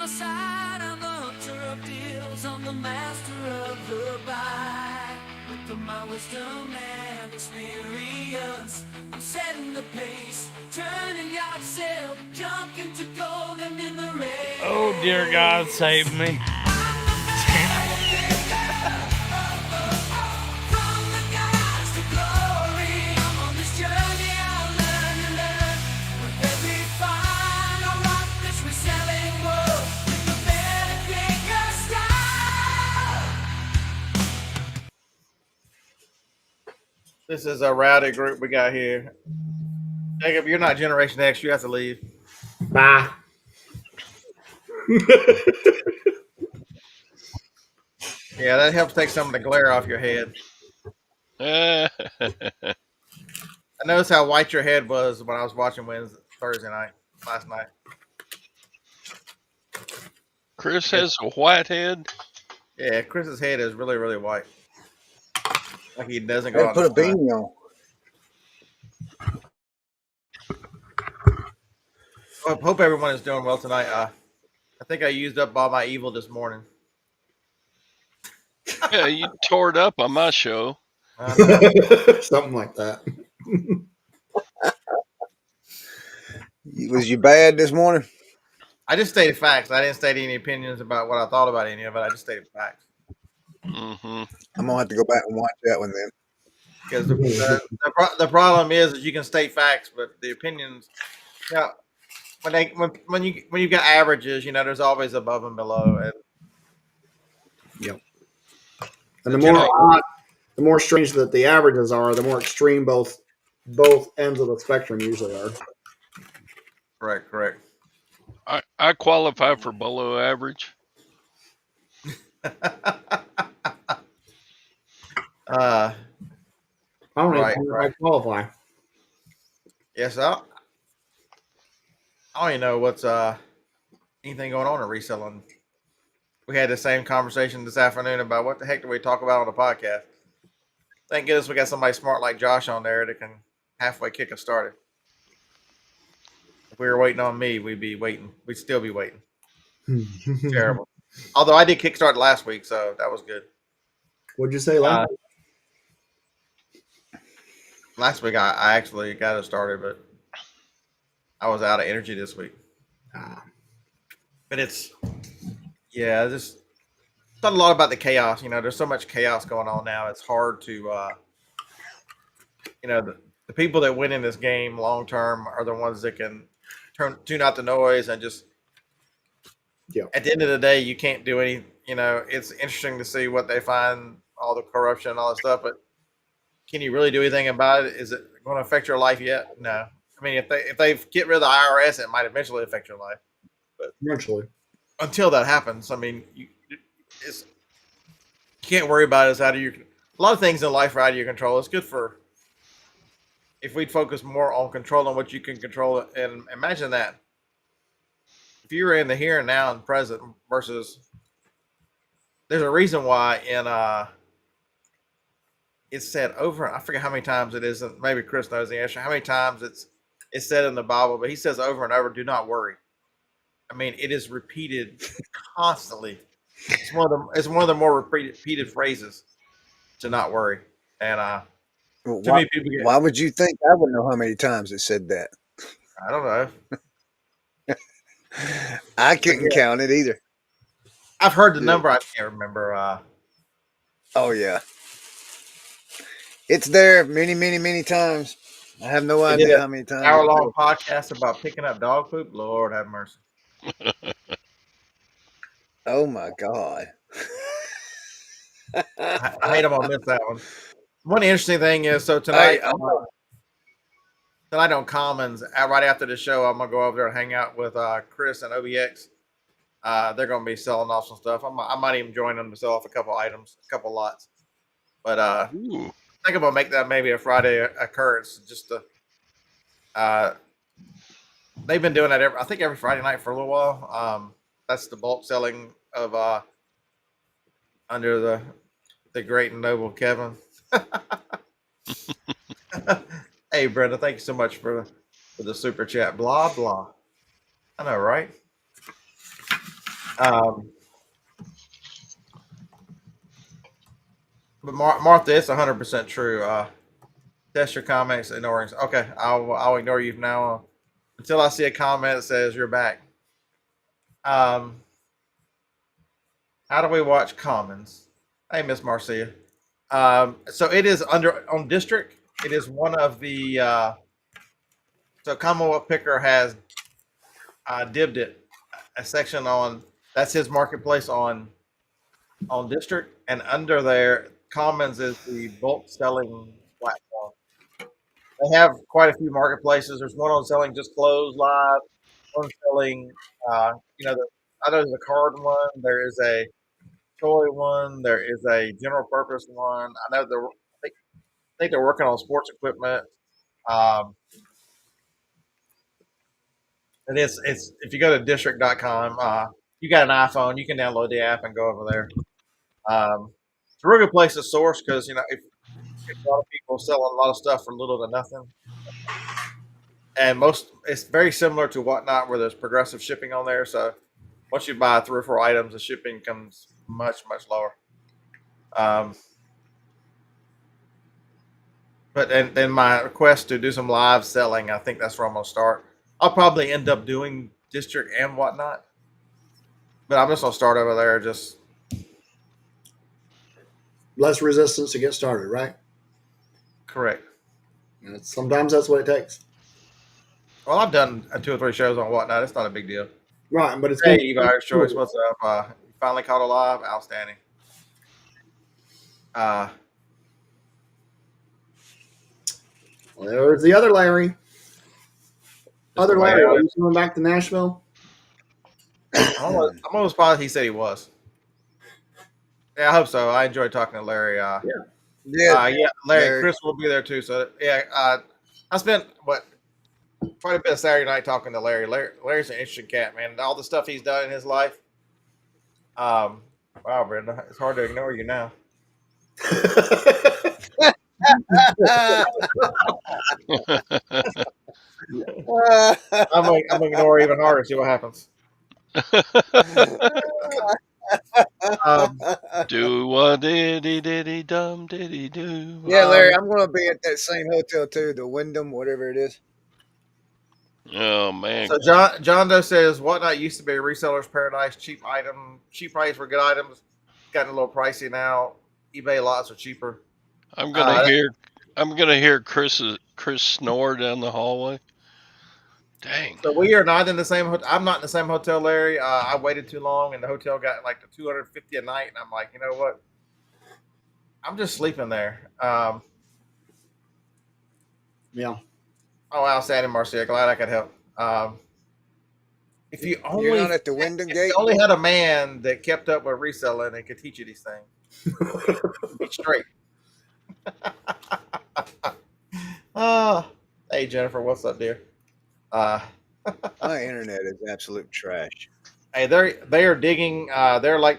side, I'm the hunter of deals. I'm the master of the buy. With my wisdom and experience, I'm setting the pace, turning yard sale, junk into gold and in the rain. Oh dear God, save me. This is a rowdy group we got here. Jacob, you're not Generation X. You have to leave. Bye. Yeah, that helps take some of the glare off your head. I noticed how white your head was when I was watching Thursday night, last night. Chris has a white head. Yeah, Chris's head is really, really white. Like he doesn't go Gotta out. put a beanie on. I hope everyone is doing well tonight. I think I used up all my evil this morning. Yeah, you tore it up on my show. Something like that. Was you bad this morning? I just stated facts. I didn't state any opinions about what I thought about any of it. I just stated facts. Mm-hmm. I'm gonna have to go back and watch that one then. Because the problem is you can state facts, but the opinions, you know, when you've got averages, you know, there's always above and below. And Yep. And the more strange that the averages are, the more extreme both ends of the spectrum usually are. Correct. I qualify for below average. I don't even know if I qualify. Yes, I don't even know what's anything going on at Reselling. We had the same conversation this afternoon about what the heck do we talk about on the podcast. Thank goodness we got somebody smart like Josh on there that can halfway kick us started. If we were waiting on me, we'd be waiting. We'd still be waiting. Terrible. Although I did kickstart last week, so that was good. What'd you say last week? Last week I actually got it started, but I was out of energy this week. But just thought a lot about the chaos. You know, there's so much chaos going on now. It's hard to, you know, the people that win in this game long term are the ones that can tune out the noise and just. Yeah. At the end of the day, you can't do any. You know, it's interesting to see what they find, all the corruption, and all that stuff, but can you really do anything about it? Is it going to affect your life yet? No. I mean, if they get rid of the IRS, it might eventually affect your life. But eventually, until that happens, I mean, you can't worry about it. It's out of your. A lot of things in life are out of your control. It's good for if we'd focus more on controlling what you can control. And imagine that if you were in the here and now and present versus. There's a reason why it's said over. I forget how many times it is. Maybe Chris knows the answer. How many times it's said in the Bible, but he says over and over, "Do not worry." I mean, it is repeated constantly. It's one of the more repeated phrases to not worry. And Well, too many people why would you think I would know how many times it said that? I don't know. I couldn't count it either. I've heard the number. I can't remember. Oh yeah, it's there many, many, many times. I have no idea how many times. Hour-long podcast about picking up dog poop. Lord have mercy. Oh my God. I hate I'm gonna miss that one. One interesting thing is, so tonight, tonight on Commons, right after the show, I'm gonna go over there and hang out with Chris and OBX. They're gonna be selling off some stuff. I might even join them to sell off a couple items, a couple lots. But I think I'm gonna make that maybe a Friday occurrence. Just to, they've been doing that every Friday night for a little while. That's the bulk selling of under the great and noble Kevin. Hey, Brenda, thank you so much for the super chat. Blah blah. I know, right? Um, but Martha, it's 100% true. Test your comments, ignoring. Okay, I'll ignore you from now on until I see a comment that says you're back. Um, how do we watch Commons? Hey, Miss Marcia. So it is under on district. It is one of the so Commonwealth Picker has dibbed it a section on that's his marketplace on district, and under there, Commons is the bulk selling platform. They have quite a few marketplaces. There's one on selling just clothes live, one selling, I know there's a card one, there is a toy one, there is a general purpose one. I know I think they're working on sports equipment. Um, and it's if you go to district.com, you got an iPhone, you can download the app and go over there. It's a really good place to source because if a lot of people selling a lot of stuff for little to nothing, and it's very similar to Whatnot where there's progressive shipping on there. So once you buy 3 or 4 items, the shipping comes much lower. But then my request to do some live selling, I think that's where I'm gonna start. I'll probably end up doing district and Whatnot, but I'm just gonna start over there. Just Less resistance to get started, right? correct. And sometimes that's what it takes. Well, I've done 2 or 3 shows on Whatnot. It's not a big deal. Right, but it's Hey, been Evi's Choice, what's up? You finally caught alive? Outstanding. Well, there's the other Larry. Just the way Larry, out. are you coming back to Nashville? I'm almost positive he said he was. Yeah, I hope so. I enjoyed talking to Larry. Yeah, Yeah, Larry, Larry. Chris will be there too. So yeah, I spent quite a bit of Saturday night talking to Larry. Larry's an interesting cat, man. All the stuff he's done in his life. Wow, Brenda, it's hard to ignore you now. I'm gonna ignore even harder. See what happens. Do what diddy dum diddy do. Yeah, Larry, I'm going to be at that same hotel too, the Wyndham, whatever it is. Oh man, So John Doe says Whatnot used to be a reseller's paradise. Cheap price for good items. Gotten a little pricey now. eBay lots are cheaper. I'm gonna hear Chris snore down the hallway. Dang. So we are not in the same. I'm not in the same hotel, Larry. I waited too long, and the hotel got like the 250 a night, and I'm like, you know what? I'm just sleeping there. Yeah. Oh, outstanding, Marcia. Glad I could help. If you You're only not at the Wyndham gate? only had a man that kept up with reselling and could teach you these things, be straight. Hey Jennifer, what's up, dear? My internet is absolute trash. Hey, they are digging. They're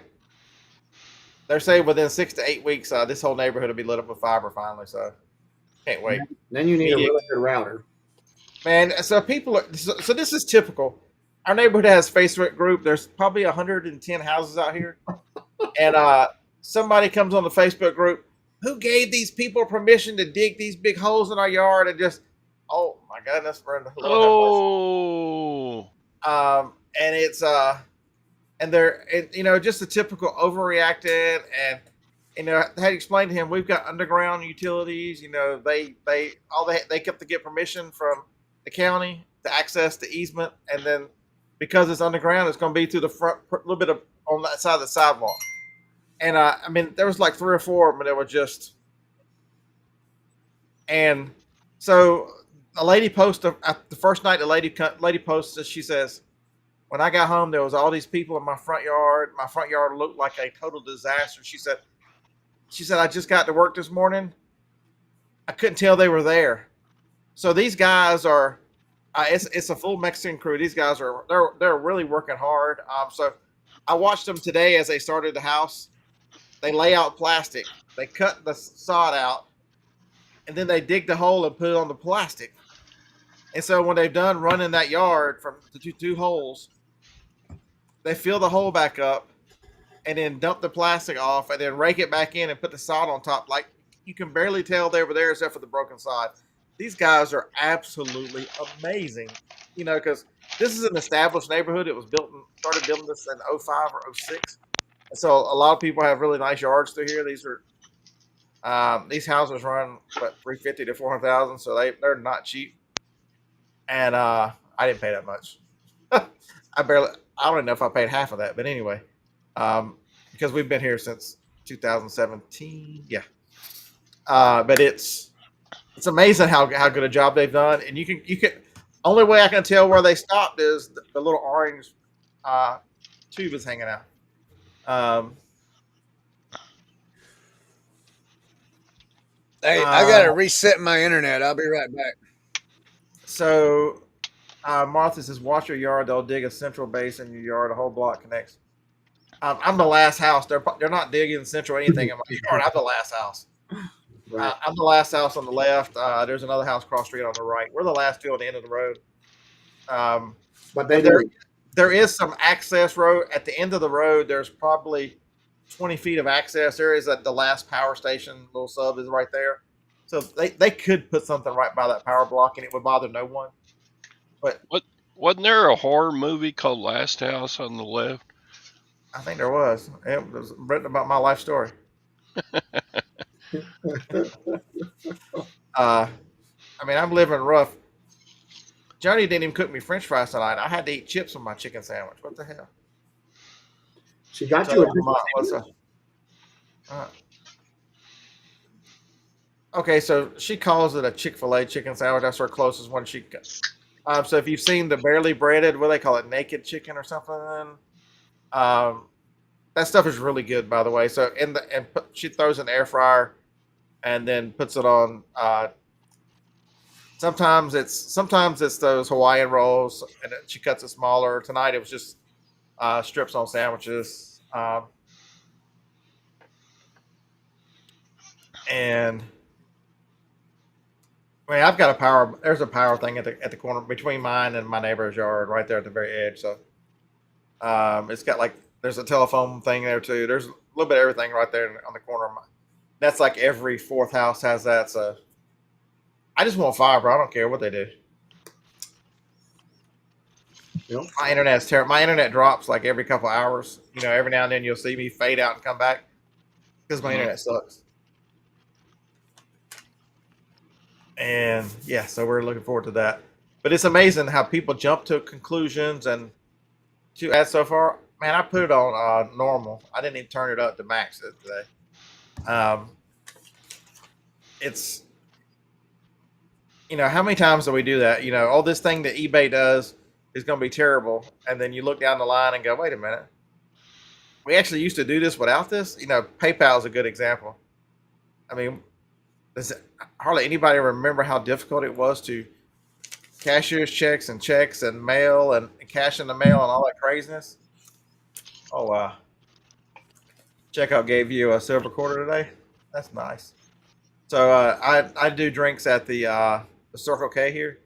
saying within 6 to 8 weeks, this whole neighborhood will be lit up with fiber finally. So can't wait. Then you need a really good router. Man, so so this is typical. Our neighborhood has Facebook group. There's probably 110 houses out here, and somebody comes on the Facebook group. Who gave these people permission to dig these big holes in our yard and just? Oh my goodness, Brenda. Oh. And it's and they're just a typical overreacted, and I had explained to him we've got underground utilities. They kept to get permission from the county to access the easement, and then because it's underground, it's going to be through the front, a little bit of on that side of the sidewalk. And there was like 3 or 4 of them that were just, and so a lady posted the first night. The lady posted. She says, when I got home, there was all these people in my front yard. My front yard looked like a total disaster. She said, I just got to work this morning. I couldn't tell they were there. So these guys are, it's a full Mexican crew. These guys they're really working hard. So I watched them today as they started the house. They lay out plastic. They cut the sod out, and then they dig the hole and put it on the plastic. And so when they've done running that yard from the two holes, they fill the hole back up, and then dump the plastic off, and then rake it back in and put the sod on top. Like you can barely tell they were there except for the broken side. These guys are absolutely amazing. You know, because this is an established neighborhood. It was started building this in '05 or '06. And so a lot of people have really nice yards through here. These houses run what 350 to 400,000, so they're not cheap. And I didn't pay that much. I don't even know if I paid half of that, but anyway, because we've been here since 2017. Yeah. But it's amazing how good a job they've done. And you can only way I can tell where they stopped is the little orange tube is hanging out. Hey, I gotta reset my internet. I'll be right back. So Martha says, watch your yard. They'll dig a central base in your yard. A whole block connects. I'm the last house. They're not digging central anything in my yard. I'm the last house. Right. I'm the last house on the left. There's another house cross street on the right. We're the last two on the end of the road. But there is some access road at the end of the road. There's probably 20 feet of access. There is the last power station little sub is right there. So they could put something right by that power block and it would bother no one. But Wasn't there a horror movie called Last House on the Left? I think there was. It was written about my life story. I mean, I'm living rough. Johnny didn't even cook me French fries tonight. I had to eat chips with my chicken sandwich. What the hell? She got So, you a chicken okay, so she calls it a Chick-fil-A chicken sandwich. That's her closest one she got. So if you've seen the barely breaded, what do they call it, naked chicken or something, that stuff is really good, by the way. So she throws in the air fryer and then puts it on. Sometimes it's those Hawaiian rolls, and she cuts it smaller. Tonight it was just strips on sandwiches, and I mean I've got there's a power thing at the corner between mine and my neighbor's yard, right there at the very edge. So it's got there's a telephone thing there too. There's a little bit of everything right there on the corner of mine. That's like every fourth house has that. So I just want fiber. I don't care what they do. Yep. My internet's terrible. My internet drops like every couple hours. You know, every now and then you'll see me fade out and come back because my internet sucks. And yeah, so we're looking forward to that. But it's amazing how people jump to conclusions and to add so far. Man, I put it on normal. I didn't even turn it up to max today. It's, you know, how many times do we do that? You know, this thing that eBay does is going to be terrible. And then you look down the line and go, wait a minute. We actually used to do this without this. You know, PayPal is a good example. I mean, does hardly anybody remember how difficult it was to cashier's checks and mail and cash in the mail and all that craziness? Oh, wow. Checkout gave you a silver quarter today. That's nice. So I do drinks at the Circle K here.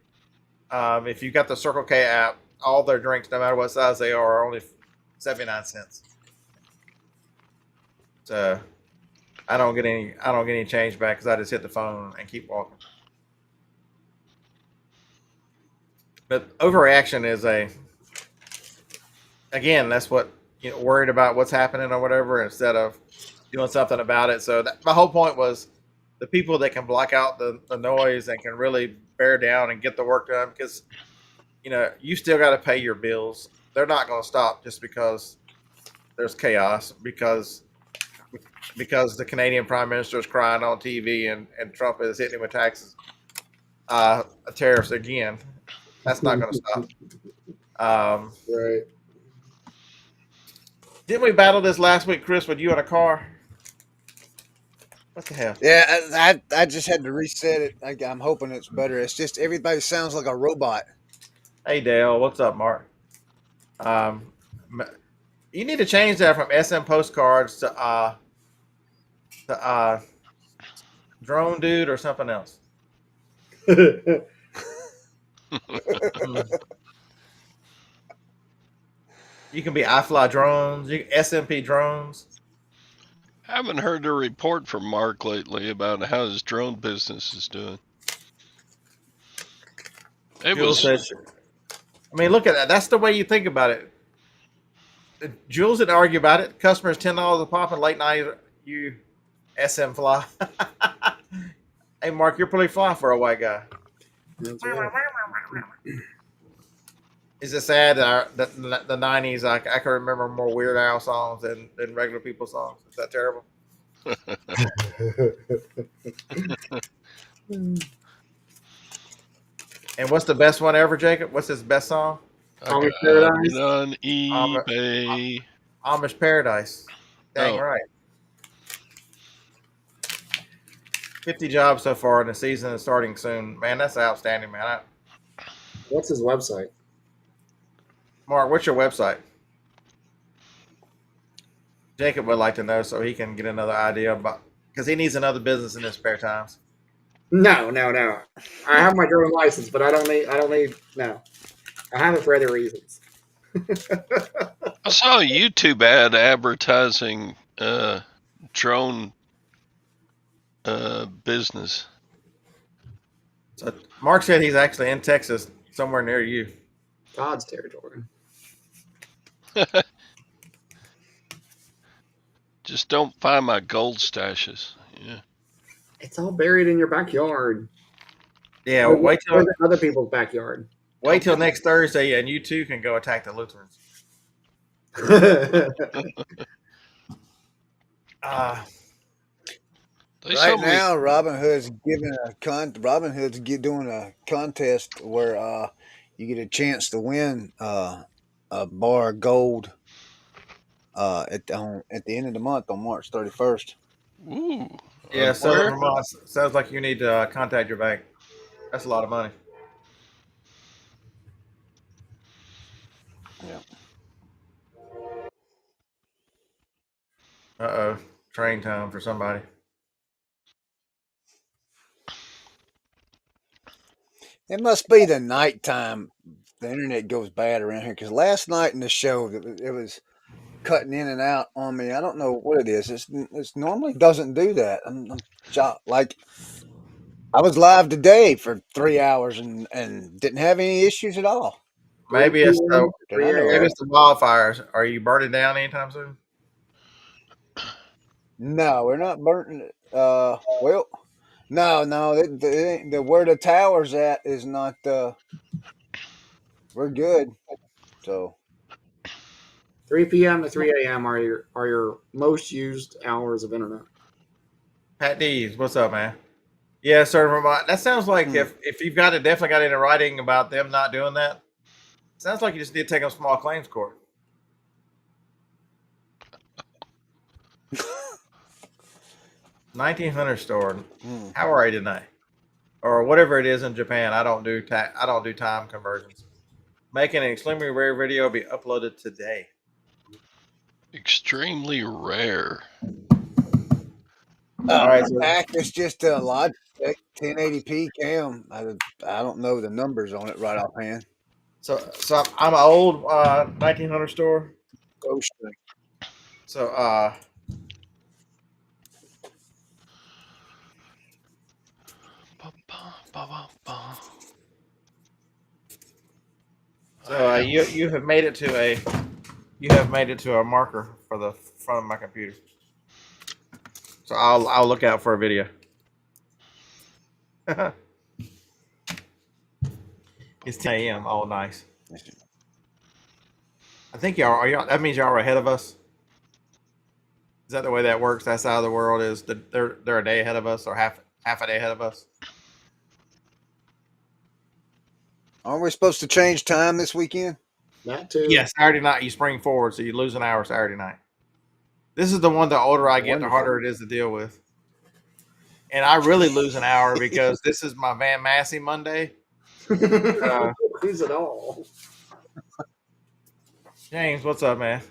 If you got the Circle K app, all their drinks, no matter what size they are only 79 cents. So I don't get any change back because I just hit the phone and keep walking. But overreaction is again, that's what, you know, worried about what's happening or whatever instead of doing something about it. So my whole point was the people that can block out the noise and can really bear down and get the work done, because, you know, you still got to pay your bills. They're not going to stop just because there's chaos, because the Canadian Prime Minister is crying on TV and Trump is hitting him with taxes, tariffs again. That's not going to stop. Right. Didn't we battle this last week, Chris, with you in a car? What the hell? Yeah, I just had to reset it. I'm hoping it's better. It's just everybody sounds like a robot. Hey, Dale. What's up, Mark? You need to change that from SM postcards to drone dude or something else. You can be iFly drones, SMP drones. I haven't heard a report from Mark lately about how his drone business is doing. It Jules was says, I mean, look at that. That's the way you think about it. Jules didn't argue about it. Customers $10 a pop in late night. You SM fly. Hey, Mark, you're pretty fly for a white guy. That's right. Is it sad that the 90s, I can remember more Weird Al songs than regular people songs? Is that terrible? And what's the best one ever, Jacob? What's his best song? I Amish got Paradise? it on Am- eBay. Amish Paradise. Dang Oh. right. 50 jobs so far, and the season is starting soon. Man, that's outstanding, man. What's his website? Mark, what's your website? Jacob would like to know so he can get another idea about, because he needs another business in his spare times. No. I have my drone license, but I don't need. No, I have it for other reasons. I saw a YouTube ad advertising drone business. So Mark said he's actually in Texas, somewhere near you. God's territory. Just don't find my gold stashes. Yeah. It's all buried in your backyard. Yeah, Or wait till other people's backyard. next Thursday, and you too can go attack the Lutherans. They Right told me now, Robin Hood's doing a contest where you get a chance to win a bar of gold at the end of the month on March 31st. ooh. Yeah, on Southern where? Vermont sounds like you need to contact your bank. That's a lot of money. Yeah. Uh-oh, train time for somebody. It must be the nighttime. The internet goes bad around here because last night in the show it was cutting in and out on me. I don't know what it is. It's normally doesn't do that. I'm shocked. Like I was live today for 3 hours and didn't have any issues at all. Maybe it's the That I know maybe of. it's the wildfires. Are you burning down anytime soon? No, we're not burning it. Well, no. Where the tower's at is not. We're good. So 3 p.m. to 3 a.m. are your most used hours of internet. Pat Dees, what's up, man? Yeah, Southern Vermont. That sounds like if you've got it, definitely got it in writing about them not doing that. Sounds like you just need to take them small claims court. $1,900 store. How are you tonight? Or whatever it is in Japan. I don't do time conversions. Making an extremely rare video be uploaded today. Extremely rare. All right, so, it's just a Logitech 1080p cam. I don't know the numbers on it right offhand. so I'm an old 1900 store. Go straight. So you have made it to a marker for the front of my computer. So I'll look out for a video. It's 10 a.m. Oh, nice. I think y'all. That means y'all are ahead of us. Is that the way that works? That side of the world is they're a day ahead of us, or half a day ahead of us. Aren't we supposed to change time this weekend? That too. Yeah, Saturday night you spring forward, so you lose an hour Saturday night. This is the one. The older I get, the harder it is to deal with. And I really lose an hour because this is my Van Massey Monday. Who's it all? James, what's up, man?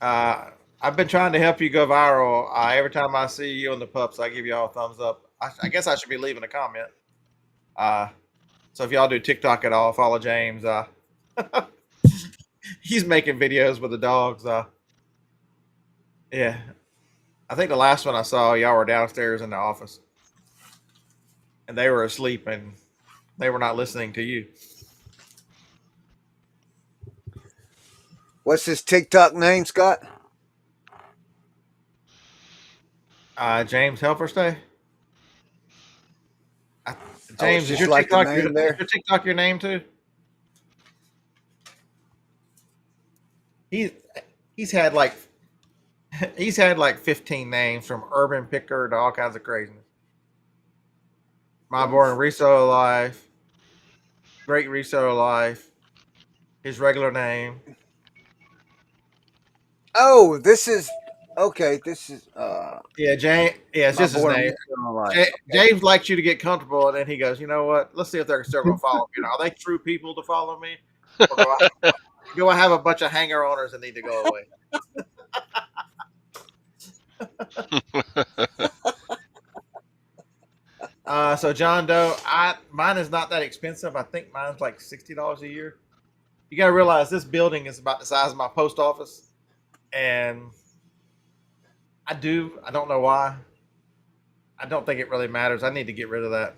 I've been trying to help you go viral. Every time I see you on the pups, I give you all a thumbs up. I guess I should be leaving a comment. So if y'all do TikTok at all, follow James. He's making videos with the dogs. Yeah, I think the last one I saw, y'all were downstairs in the office, and they were asleep, and they were not listening to you. What's his TikTok name, Scott? James Helferstay. Oh, it's James, just like the name is there. your TikTok your name too? He's he's had like he's had like 15 names from Urban Picker to all kinds of craziness. My Born Reseller Life, Great Reseller Life, his regular name. Oh, this is okay. This is Yeah, James. Yeah, it's my just his boy. name. Life. Okay. James likes you to get comfortable, and then he goes, "You know what? Let's see if they're still going to follow me. Are they true people to follow me, or do I have a bunch of hanger owners that need to go away?" So John Doe, mine is not that expensive. I think mine's like $60 a year. You got to realize this building is about the size of my post office, and I don't know why. I don't think it really matters. I need to get rid of that.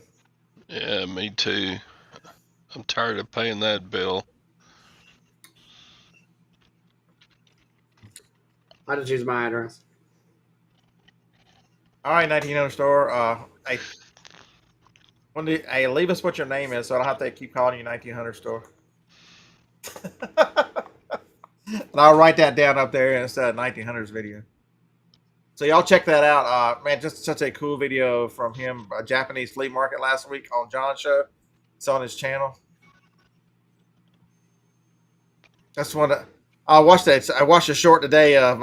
Yeah, me too. I'm tired of paying that bill. I just use my address. All right, 1900 store. Hey, leave us what your name is, so I don't have to keep calling you 1900 store. And I'll write that down up there instead of 1900's video. So y'all check that out. Man, just such a cool video from him. A Japanese flea market last week on John's show. It's on his channel. That's one. I watched that. I watched a short today of.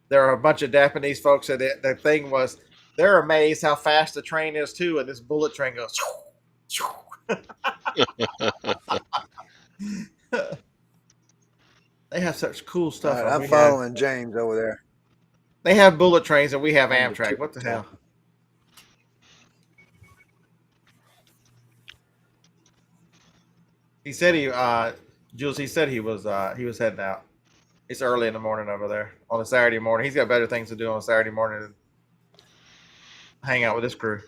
There are a bunch of Japanese folks that the thing was. They're amazed how fast the train is too, and this bullet train goes. They have such cool stuff. All right, I'm following James over there. They have bullet trains and we have On the Amtrak. What the hell? He said Jules. He said he was heading out. It's early in the morning over there on a Saturday morning. He's got better things to do on a Saturday morning than hang out with his crew.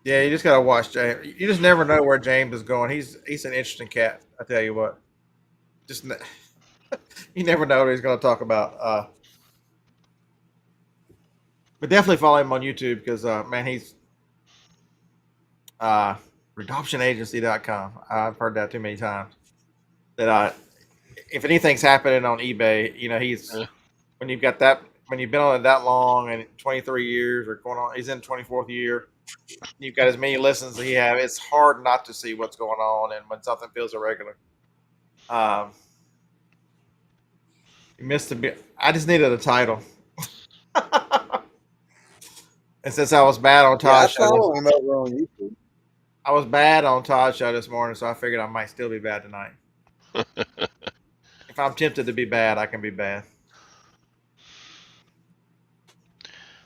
Yeah, you just gotta watch James. You just never know where James is going. He's an interesting cat. I tell you what. Just you never know what he's going to talk about. But definitely follow him on YouTube because man, he's redoptionagency.com. I've heard that too many times. That if anything's happening on eBay, you know, when you've got that, when you've been on it that long and 23 years or going on, he's in 24th year. You've got as many listens as he have. It's hard not to see what's going on, and when something feels irregular. You missed a bit. I just needed a title. And since I was bad on Todd's show, him over on YouTube. I was bad on Todd's show this morning, so I figured I might still be bad tonight. If I'm tempted to be bad, I can be bad.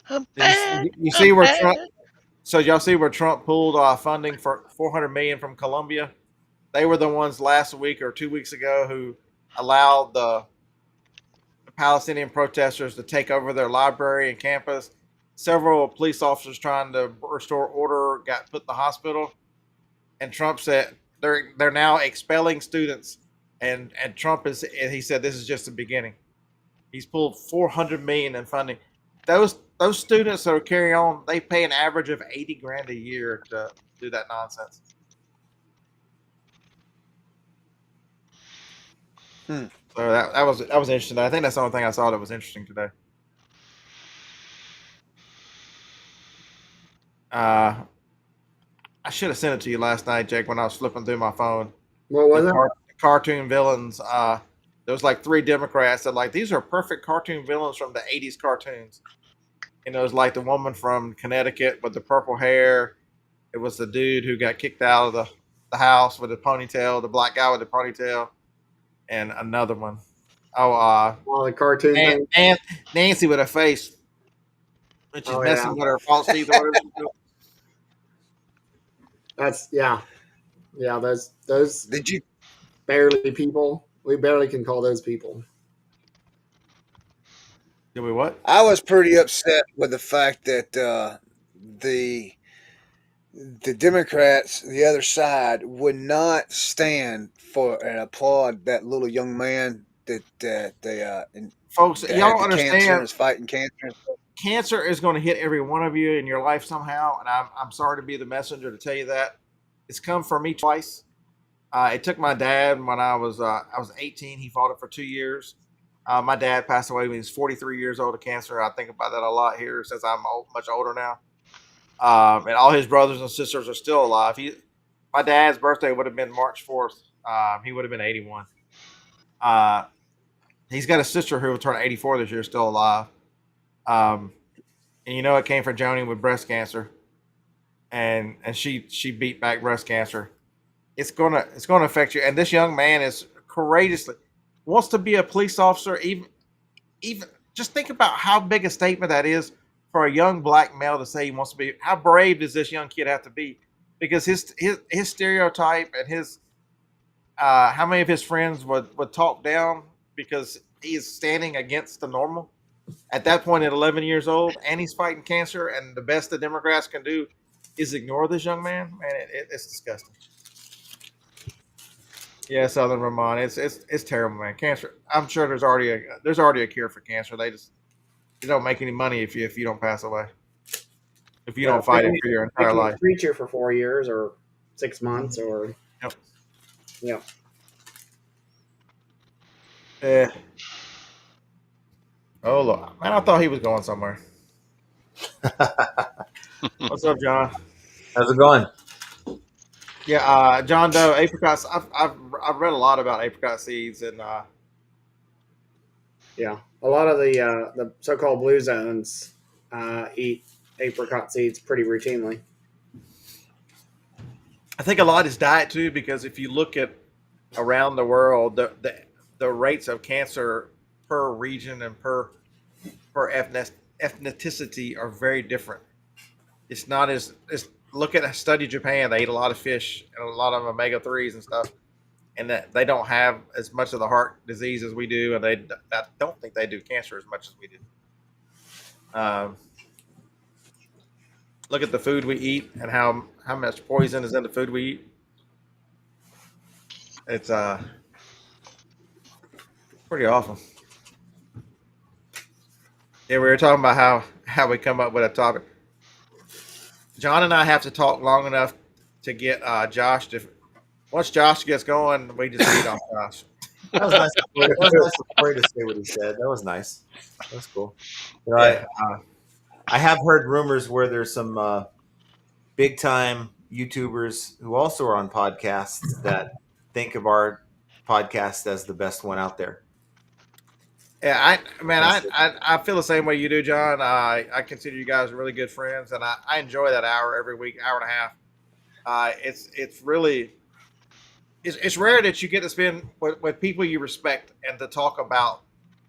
I'm bad. You see where Trump? So y'all see where Trump pulled funding for $400 million from Colombia? They were the ones last week or 2 weeks ago who allowed the Palestinian protesters to take over their library and campus. Several police officers trying to restore order got put in the hospital, and Trump said they're now expelling students. And Trump he said this is just the beginning. He's pulled $400 million in funding. Those students that are carrying on, they pay an average of $80,000 a year to do that nonsense. So that was interesting. I think that's the only thing I saw that was interesting today. I should have sent it to you last night, Jake, when I was flipping through my phone. What was it? The cartoon villains. There was like 3 Democrats that like these are perfect cartoon villains from the 80s cartoons. And it was like the woman from Connecticut with the purple hair. It was the dude who got kicked out of the house with the ponytail, the black guy with the ponytail, and another one. Oh, The cartoon thing. and Nancy with a face. when she's Oh, messing yeah. with her false teeth or whatever she's doing. That's yeah. Those Did you? barely people. We barely can call those people. Did we what? I was pretty upset with the fact that the the Democrats, the other side, would not stand for and applaud that little young man Folks, that y'all had don't the cancer and understand. is fighting cancer. Cancer is going to hit every one of you in your life somehow, and I'm sorry to be the messenger to tell you that. It's come for me twice. It took my dad when I was 18. He fought it for 2 years. My dad passed away when he was 43 years old of cancer. I think about that a lot here since I'm much older now. And all his brothers and sisters are still alive. My dad's birthday would have been March 4th. He would have been 81. Uh, he's got a sister who will turn 84 this year, still alive. Um, and it came from Joni with breast cancer, and she beat back breast cancer. It's gonna affect you. And this young man is courageously wants to be a police officer. Even just think about how big a statement that is for a young black male to say he wants to be. How brave does this young kid have to be? Because his stereotype and his how many of his friends would talk down because he is standing against the normal at that point at 11 years old, and he's fighting cancer, and the best the Democrats can do is ignore this young man. Man, it's disgusting. Yeah, Southern Vermont, it's terrible, man. Cancer. I'm sure there's already a cure for cancer. They don't make any money if you don't pass away, if you don't fight it for your entire Making a life. preacher for 4 years or 6 months or Yep. yeah. Eh. Oh look, man, I thought he was going somewhere. What's up, John? How's it going? Yeah, John Doe apricots. I've read a lot about apricot seeds, and Yeah, a lot of the so-called blue zones eat apricot seeds pretty routinely. I think a lot is diet too. Because if you look at around the world, the rates of cancer per region and per ethnicity are very different. It's not as it's look at study Japan. They eat a lot of fish and a lot of omega 3s and stuff, and that they don't have as much of the heart disease as we do, and I don't think they do cancer as much as we do. Um, Look at the food we eat and how much poison is in the food we eat. It's pretty awful. Yeah, we were talking about how we come up with a topic. John and I have to talk long enough to get Josh to. Once Josh gets going, we just feed off Josh. That was nice. That was nice of Corey to say what he said. That was nice. That was cool. Yeah. I have heard rumors where there's some big time YouTubers who also are on podcasts that think of our podcast as the best one out there. Yeah, I feel the same way you do, John. I consider you guys really good friends, and I enjoy that hour every week, hour and a half. It's really it's rare that you get to spend with people you respect and to talk about,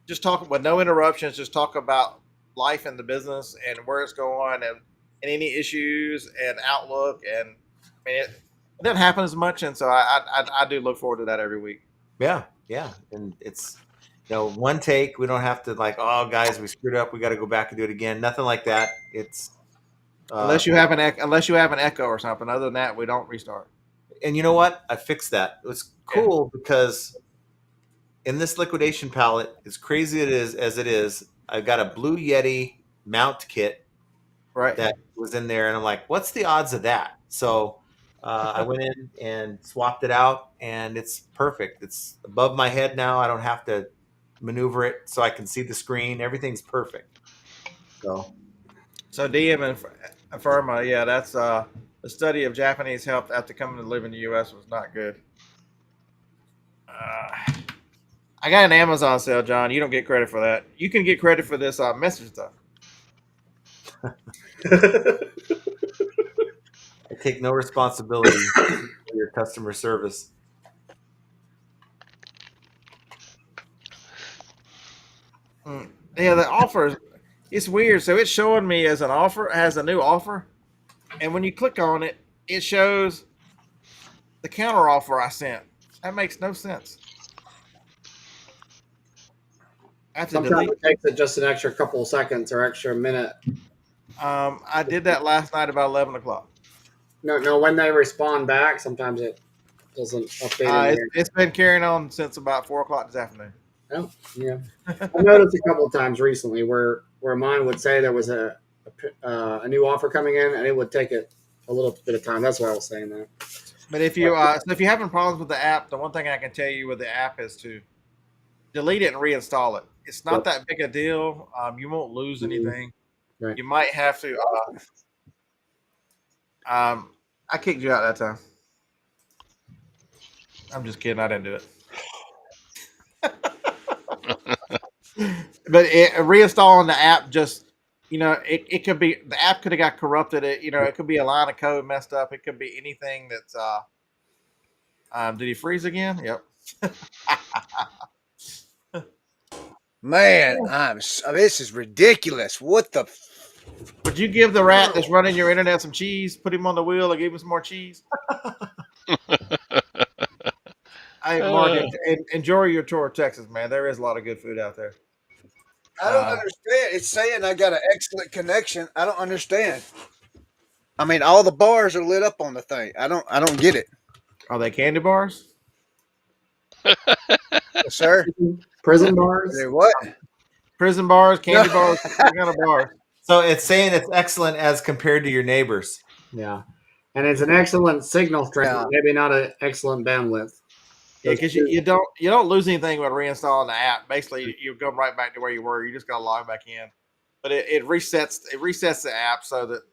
just talk with no interruptions, just talk about life and the business and where it's going and any issues and outlook. And I mean, it doesn't happen as much, and so I do look forward to that every week. Yeah, and it's one take. We don't have to like, oh guys, we screwed up. We got to go back and do it again. Nothing like that. It's Unless you have an echo or something. Other than that, we don't restart. and you know what? I fixed that. It was cool because in this liquidation palette, as crazy as it is, I've got a Blue Yeti mount kit Right. that was in there, and I'm like, what's the odds of that? So I went in and swapped it out, and it's perfect. It's above my head now. I don't have to maneuver it, so I can see the screen. Everything's perfect. So DM and Firma, yeah, that's the study of Japanese health after coming to live in the U.S. was not good. I got an Amazon sale, John. You don't get credit for that. You can get credit for this message stuff. I take no responsibility for your customer service. Yeah, the offers. It's weird. So it's showing me as an offer, has a new offer, and when you click on it, it shows the counter offer I sent. That makes no sense. I have to Sometimes delete. it takes it just an extra couple of seconds or extra minute. I did that last night about 11 o'clock. No, when they respond back, sometimes it doesn't update in here. It's been carrying on since about 4 o'clock this afternoon. Oh, yeah. I noticed a couple of times recently where mine would say there was a new offer coming in, and it would take it a little bit of time. That's why I was saying that. But if you if you're having problems with the app, the one thing I can tell you with the app is to delete it and reinstall it. It's not that big a deal. You won't lose anything. Right. You might have to. I kicked you out that time. I'm just kidding. I didn't do it. But reinstalling the app just, it could be the app could have got corrupted. It could be a line of code messed up. It could be anything that's. Did he freeze again? Yep. Man, this is ridiculous. What the? Would you give the rat that's running your internet some cheese? Put him on the wheel and give him some more cheese. Hey, Mark, enjoy your tour of Texas, man. There is a lot of good food out there. I don't understand. It's saying I got an excellent connection. I don't understand. I mean, all the bars are lit up on the thing. I don't get it. Are they candy bars? Yes, sir. Prison bars. They're what? Prison bars, candy bars, what kind of bars? So it's saying it's excellent as compared to your neighbors. Yeah, and it's an excellent signal strength, Yeah. maybe not an excellent bandwidth. Yeah, because you don't lose anything by reinstalling the app. Basically, you go right back to where you were. You just got to log back in. But it resets the app so that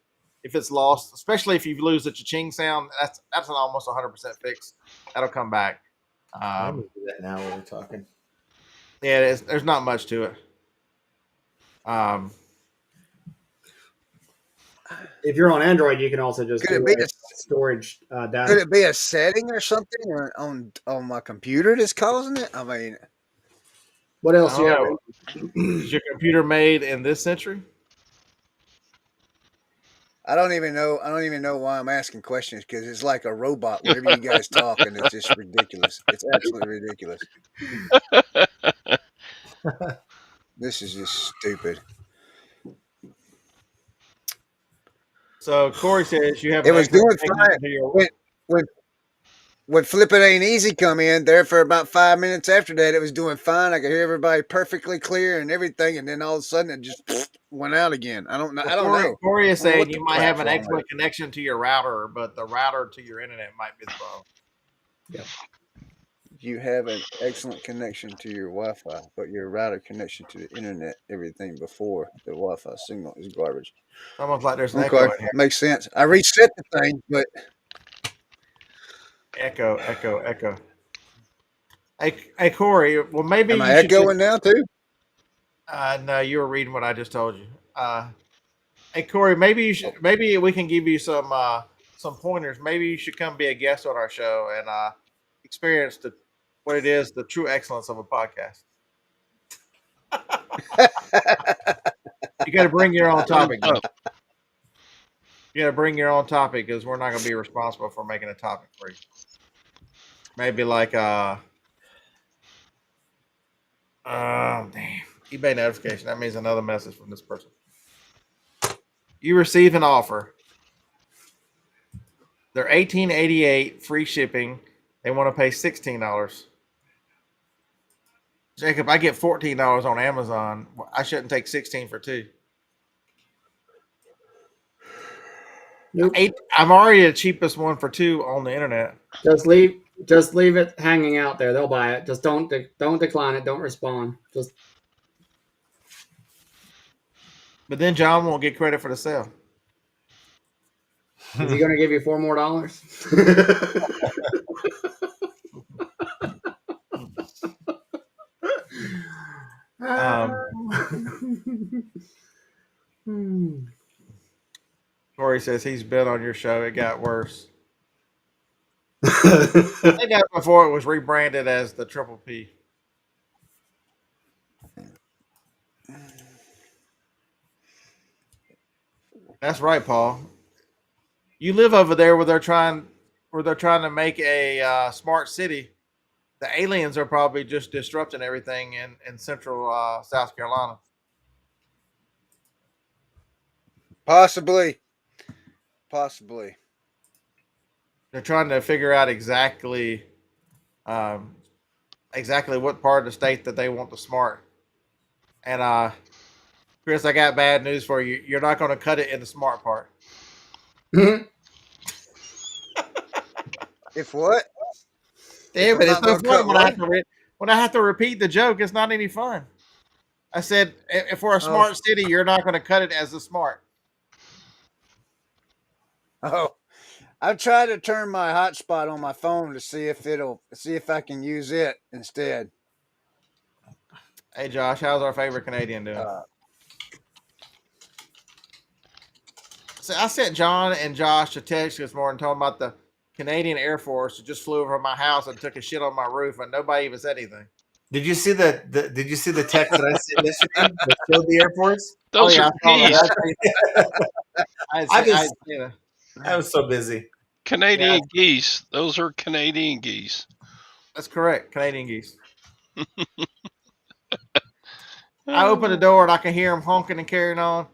if it's lost, especially if you lose the cha-ching sound, that's an almost 100% fix. That'll come back. I'm gonna do that now while we're talking. Yeah, there's not much to it. If you're on Android, you can also just Could do it be a storage data. Could it be a setting or something on my computer that's causing it? I mean, What else do you have? Is your computer made in this century? I don't even know why I'm asking questions because it's like a robot. Whenever you guys talk, and it's just ridiculous. It's absolutely ridiculous. This is just stupid. So Corey says you have. It was doing fine. When Flip It Ain't Easy come in there for about 5 minutes after that, it was doing fine. I could hear everybody perfectly clear and everything, and then all of a sudden it just went out again. I don't know. Corey is saying you might have an crap's wrong excellent connection to your router, but the router to your internet might be the problem. Yep. You have an excellent connection to your Wi-Fi, but your router connection to the internet, everything before the Wi-Fi signal is garbage. It's almost like there's an echo in here. Makes sense. I reset the thing, but Echo. Hey, Corey. Well, maybe am I echoing now too? No, you were reading what I just told you. Hey, Corey. Maybe we can give you some pointers. Maybe you should come be a guest on our show and experience what it is, the true excellence of a podcast. You got to bring your own topic. You got to bring your own topic because we're not going to be responsible for making a topic for you. Maybe like damn, eBay notification. That means another message from this person. You receive an offer. They're $18.88 free shipping. They want to pay $16. Jacob, I get $14 on Amazon. I shouldn't take 16 for two. Nope. I'm already the cheapest one for two on the internet. Just leave it hanging out there. They'll buy it. Just don't decline it. Don't respond. Just. But then John won't get credit for the sale. Is he going to give you $4 more? Corey says he's been on your show. It got worse. I think that before it was rebranded as the Triple P. That's right, Paul. You live over there where they're trying to make a smart city. The aliens are probably just disrupting everything in central South Carolina. Possibly. Possibly. They're trying to figure out um, exactly what part of the state that they want the smart. And Chris, I got bad news for you. You're not going to cut it in the smart part. If what? Yeah, I'm but it's not no gonna cut fun when I what? have to when I have to repeat the joke. It's not any fun. I said, if we're a Oh, smart city, you're not going to cut it as a smart. oh. I've tried to turn my hotspot on my phone to see if I can use it instead. Hey, Josh, how's our favorite Canadian doing? Uh, So I sent John and Josh a text this morning talking about the Canadian Air Force that just flew over my house and took a shit on my roof, and nobody even said anything. Did you see Did you see the text that I sent yesterday that showed the airports? Oh Those yeah, are I saw geese. that. I was so busy. Yeah, Canadian geese. Those are Canadian geese. that's correct. Canadian geese. I opened the door and I could hear them honking and carrying on.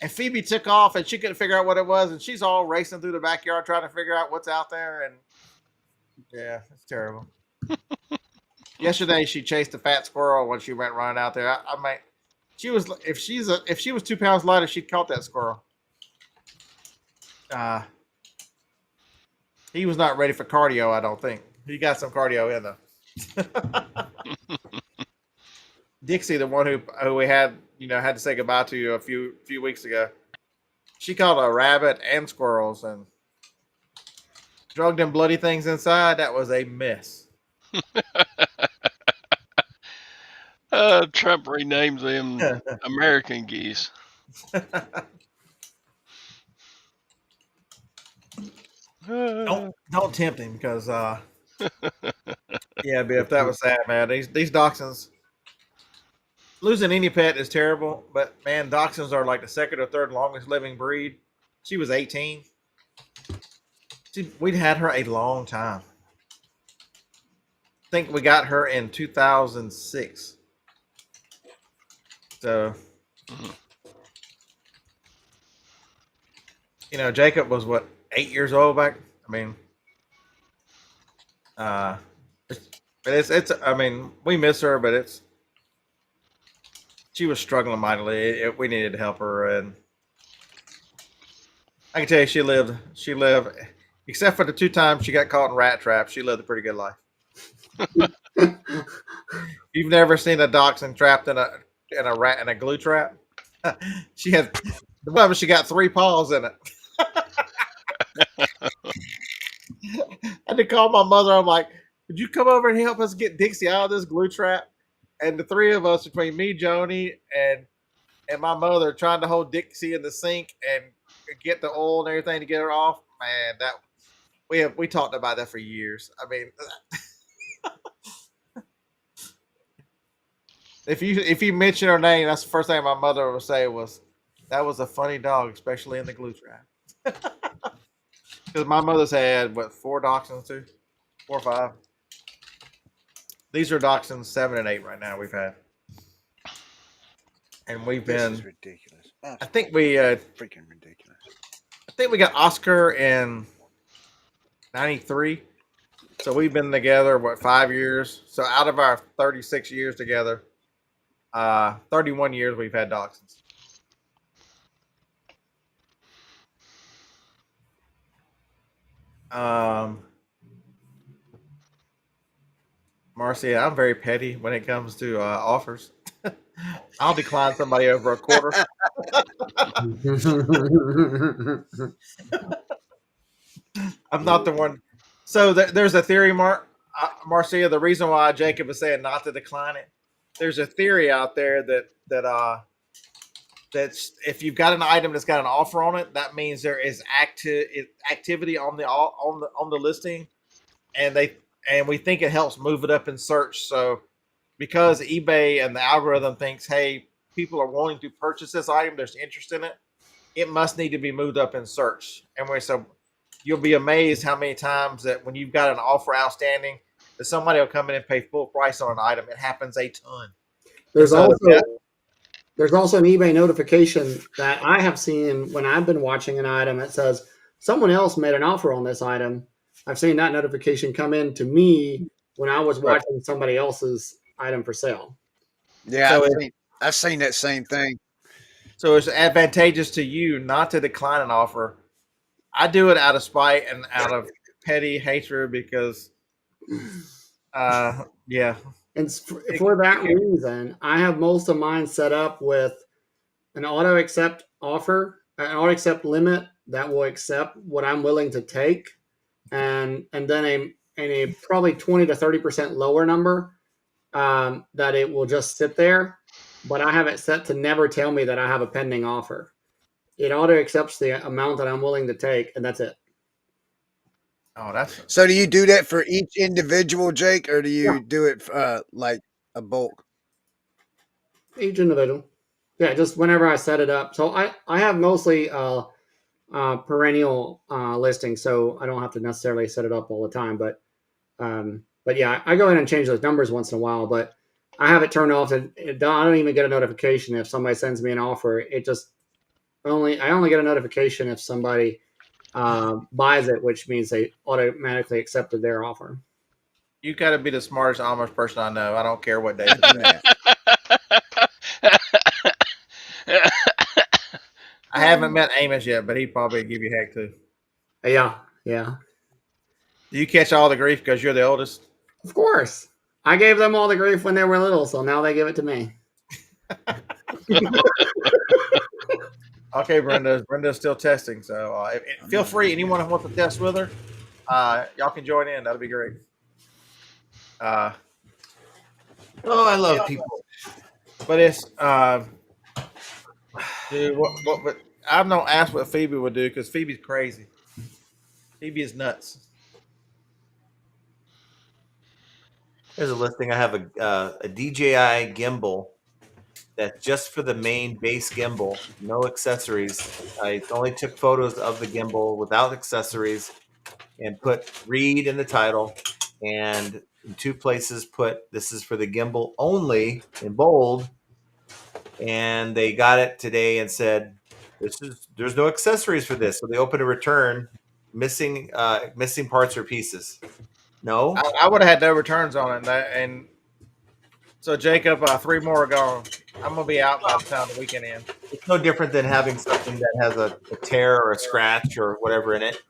And Phoebe took off and she couldn't figure out what it was, and she's all racing through the backyard trying to figure out what's out there. And yeah, it's terrible. Yesterday she chased a fat squirrel when she went running out there. I mean, she was if she was 2 pounds lighter, she'd caught that squirrel. He was not ready for cardio, I don't think. He got some cardio in though. Dixie, the one who we had had to say goodbye to a few weeks ago, she caught a rabbit and squirrels and drugged them bloody things inside. That was a mess. Trump renamed them American geese. Don't tempt him because yeah, but if that was sad, man. These dachshunds, losing any pet is terrible, but man, dachshunds are like the second or third longest living breed. She was 18. We'd had her a long time. I think we got her in 2006. So, Jacob was what, 8 years old back. I mean, it's. I mean, we miss her, but she was struggling mightily. We needed to help her, and I can tell you, she lived. Except for the 2 times she got caught in rat traps, she lived a pretty good life. You've never seen a dachshund trapped in a glue trap? She had one of them. She got 3 paws in it. I had to call my mother. I'm like, "Would you come over and help us get Dixie out of this glue trap?" And the 3 of us, between me, Joni, and my mother, trying to hold Dixie in the sink and get the oil and everything to get her off. Man, we talked about that for years. I mean, if you mention her name, that's the first thing my mother would say was, "That was a funny dog, especially in the glue trap." Because my mother's had 4 dachshunds too, 4 or 5. These are dachshunds 7 and 8 right now. We've had, and we've this been. is ridiculous. I think Freaking ridiculous. I think we got Oscar in '93. So we've been together 5 years. So out of our 36 years together, 31 years we've had dachshunds. Marcia, I'm very petty when it comes to offers. I'll decline somebody over a quarter. I'm not the one. So there's a theory, Marcia. The reason why Jacob is saying not to decline it, there's a theory out there that's if you've got an item that's got an offer on it, that means there is activity on the listing, and we think it helps move it up in search. So because eBay and the algorithm thinks, hey, people are wanting to purchase this item, there's interest in it, it must need to be moved up in search. And so you'll be amazed how many times that when you've got an offer outstanding, that somebody will come in and pay full price on an item. It happens a ton. There's So, also yeah. there's also an eBay notification that I have seen when I've been watching an item that says someone else made an offer on this item. I've seen that notification come in to me when I was Right. watching somebody else's item for sale. Yeah, So I've seen that same thing. So it's advantageous to you not to decline an offer. I do it out of spite and out of petty hatred because, yeah. And for that reason, I have most of mine set up with an auto accept offer, an auto accept limit that will accept what I'm willing to take, and then a probably 20 to 30% lower number that it will just sit there. But I have it set to never tell me that I have a pending offer. It auto accepts the amount that I'm willing to take, and that's it. Oh, that's So do you do that for each individual, Jake, or do Yeah. you do it like a bulk? Each individual. Yeah, just whenever I set it up. So I have mostly perennial listings, so I don't have to necessarily set it up all the time. But yeah, I go in and change those numbers once in a while. But I have it turned off. And I don't even get a notification if somebody sends me an offer. It just I only get a notification if somebody buys it, which means they automatically accepted their offer. you got to be the smartest Amish person I know. I don't care what day. I haven't met Amos yet, but he'd probably give you heck too. Yeah. Do you catch all the grief because you're the oldest? Of course. I gave them all the grief when they were little, so now they give it to me. Okay, Brenda's still testing, so feel free. Anyone who wants to test with her, y'all can join in. That'll be great. Oh, I love people. But it's dude, what I've not asked what Phoebe would do because Phoebe's crazy. Phoebe is nuts. Here's a listing. I have a DJI gimbal that's just for the main base gimbal, no accessories. I only took photos of the gimbal without accessories and put read in the title, and in two places put this is for the gimbal only in bold. And they got it today and said there's no accessories for this. So they opened a return, missing parts or pieces. No, I would have had no returns on it, and so Jacob, 3 more are gone. I'm gonna be out by the time the weekend ends. it's no different than having something that has a tear or a scratch or whatever in it.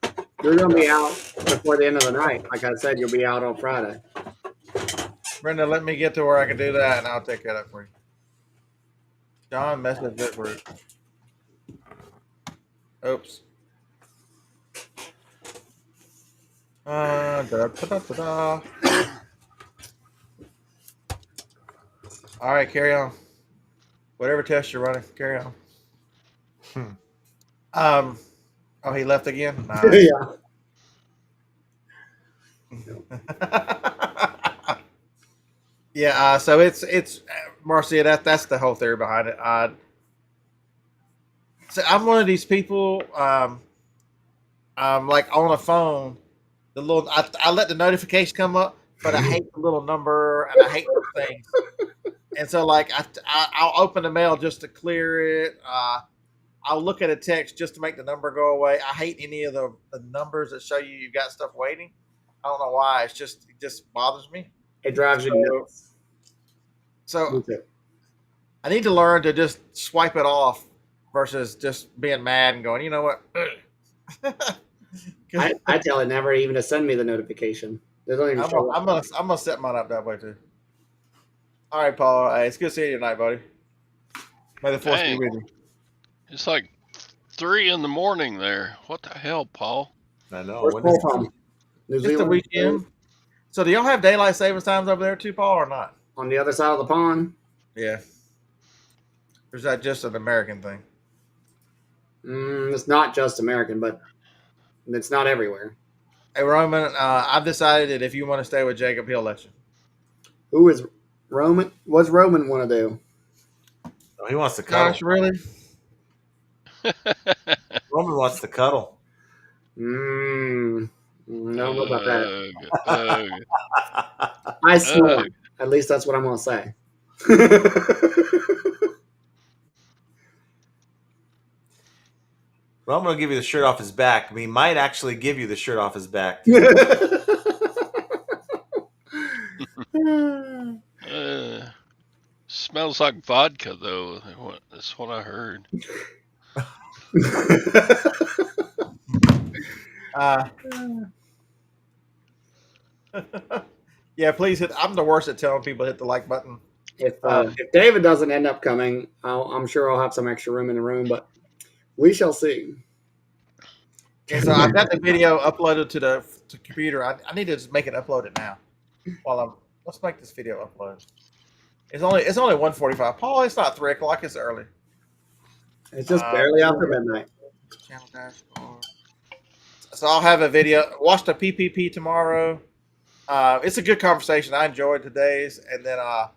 You're going to be out before the end of the night. Like I said, you'll be out on Friday. Brenda, let me get to where I can do that, and I'll take care of that for you. John messaged it for it. Oops. Da-da-da-da-da. All right, carry on. Whatever test you're running, carry on. Oh, he left again. Nice. Yeah. So it's Marcia. That's the whole theory behind it. So I'm one of these people. Like on a phone, the little I let the notification come up, but I hate the little number and I hate those things. And so like I'll open the mail just to clear it. I'll look at a text just to make the number go away. I hate any of the numbers that show you've got stuff waiting. I don't know why. It just bothers me. It drives you nuts. So I need to learn to just swipe it off versus just being mad and going, you know what? I tell it never even to send me the notification. They don't even show up. I'm gonna set mine up that way too. All right, Paul. It's good seeing you tonight, buddy. May the force be with you. It's like 3 a.m. there. What the hell, Paul? I know. Where's When Paul is- from? New It's the Zealand? weekend. So do y'all have daylight savings times over there too, Paul, or not? On the other side of the pond? Yeah. Or is that just an American thing? It's not just American, but it's not everywhere. Hey, Roman, I've decided that if you want to stay with Jacob, he'll let you. Who is Roman? What's Roman want to do? Oh, he wants to cuddle. Gosh, really? Roman wants to cuddle. I don't know about that. Ugh. I snore. At least that's what I'm gonna say. Roman will give you the shirt off his back. He might actually give you the shirt off his back. Smells like vodka, though. That's what I heard. Yeah, please hit. I'm the worst at telling people to hit the like button. If David doesn't end up coming, I'm sure I'll have some extra room in the room, but we shall see. And so I've got the video uploaded to the computer. I need to just make it upload it now. Let's make this video upload. It's only 1:45. Paul, it's not 3 o'clock. It's early. It's just barely after midnight. Channel dashboard. So I'll have a video. Watch the PPP tomorrow. It's a good conversation. I enjoyed today's, and then I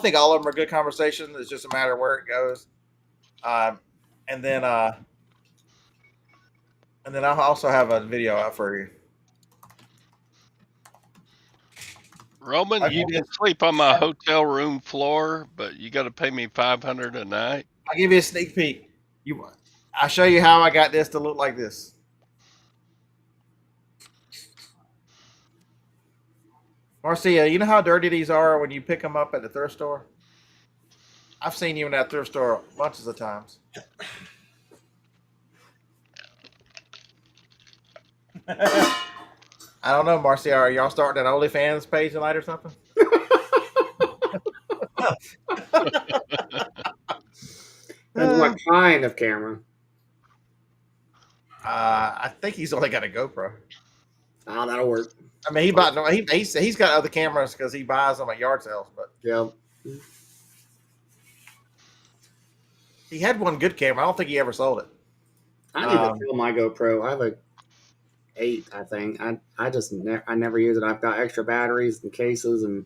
think all of them are good conversations. It's just a matter of where it goes. And then I'll also have a video out for you. Roman, you can sleep on my hotel room floor, but you got to pay me $500 a night. I'll give you a sneak peek. I'll show you how I got this to look like this. Marcia, you know how dirty these are when you pick them up at the thrift store? I've seen you in that thrift store bunches of times. I don't know, Marcia. Are y'all starting an OnlyFans page tonight or something? And what kind of camera? I think he's only got a GoPro. Oh, that'll work. I mean, he's got other cameras because he buys them at yard sales. But yeah, he had one good camera. I don't think he ever sold it. I need to sell my GoPro. I have a 8, I think. I never use it. I've got extra batteries and cases, and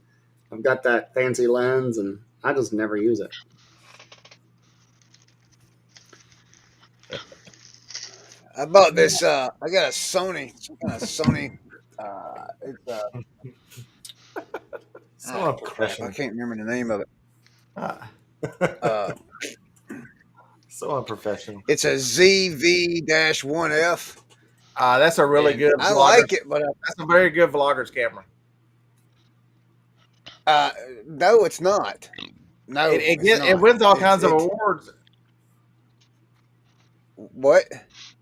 I've got that fancy lens, and I just never use it. I bought this. I got a Sony. Some kind of Sony. So unprofessional. I can't remember the name of it. So unprofessional. It's a ZV-1F. That's a really good. I vlogger. like it, but That's a very good vlogger's camera. no, it's not. No, it wins all kinds of awards. What?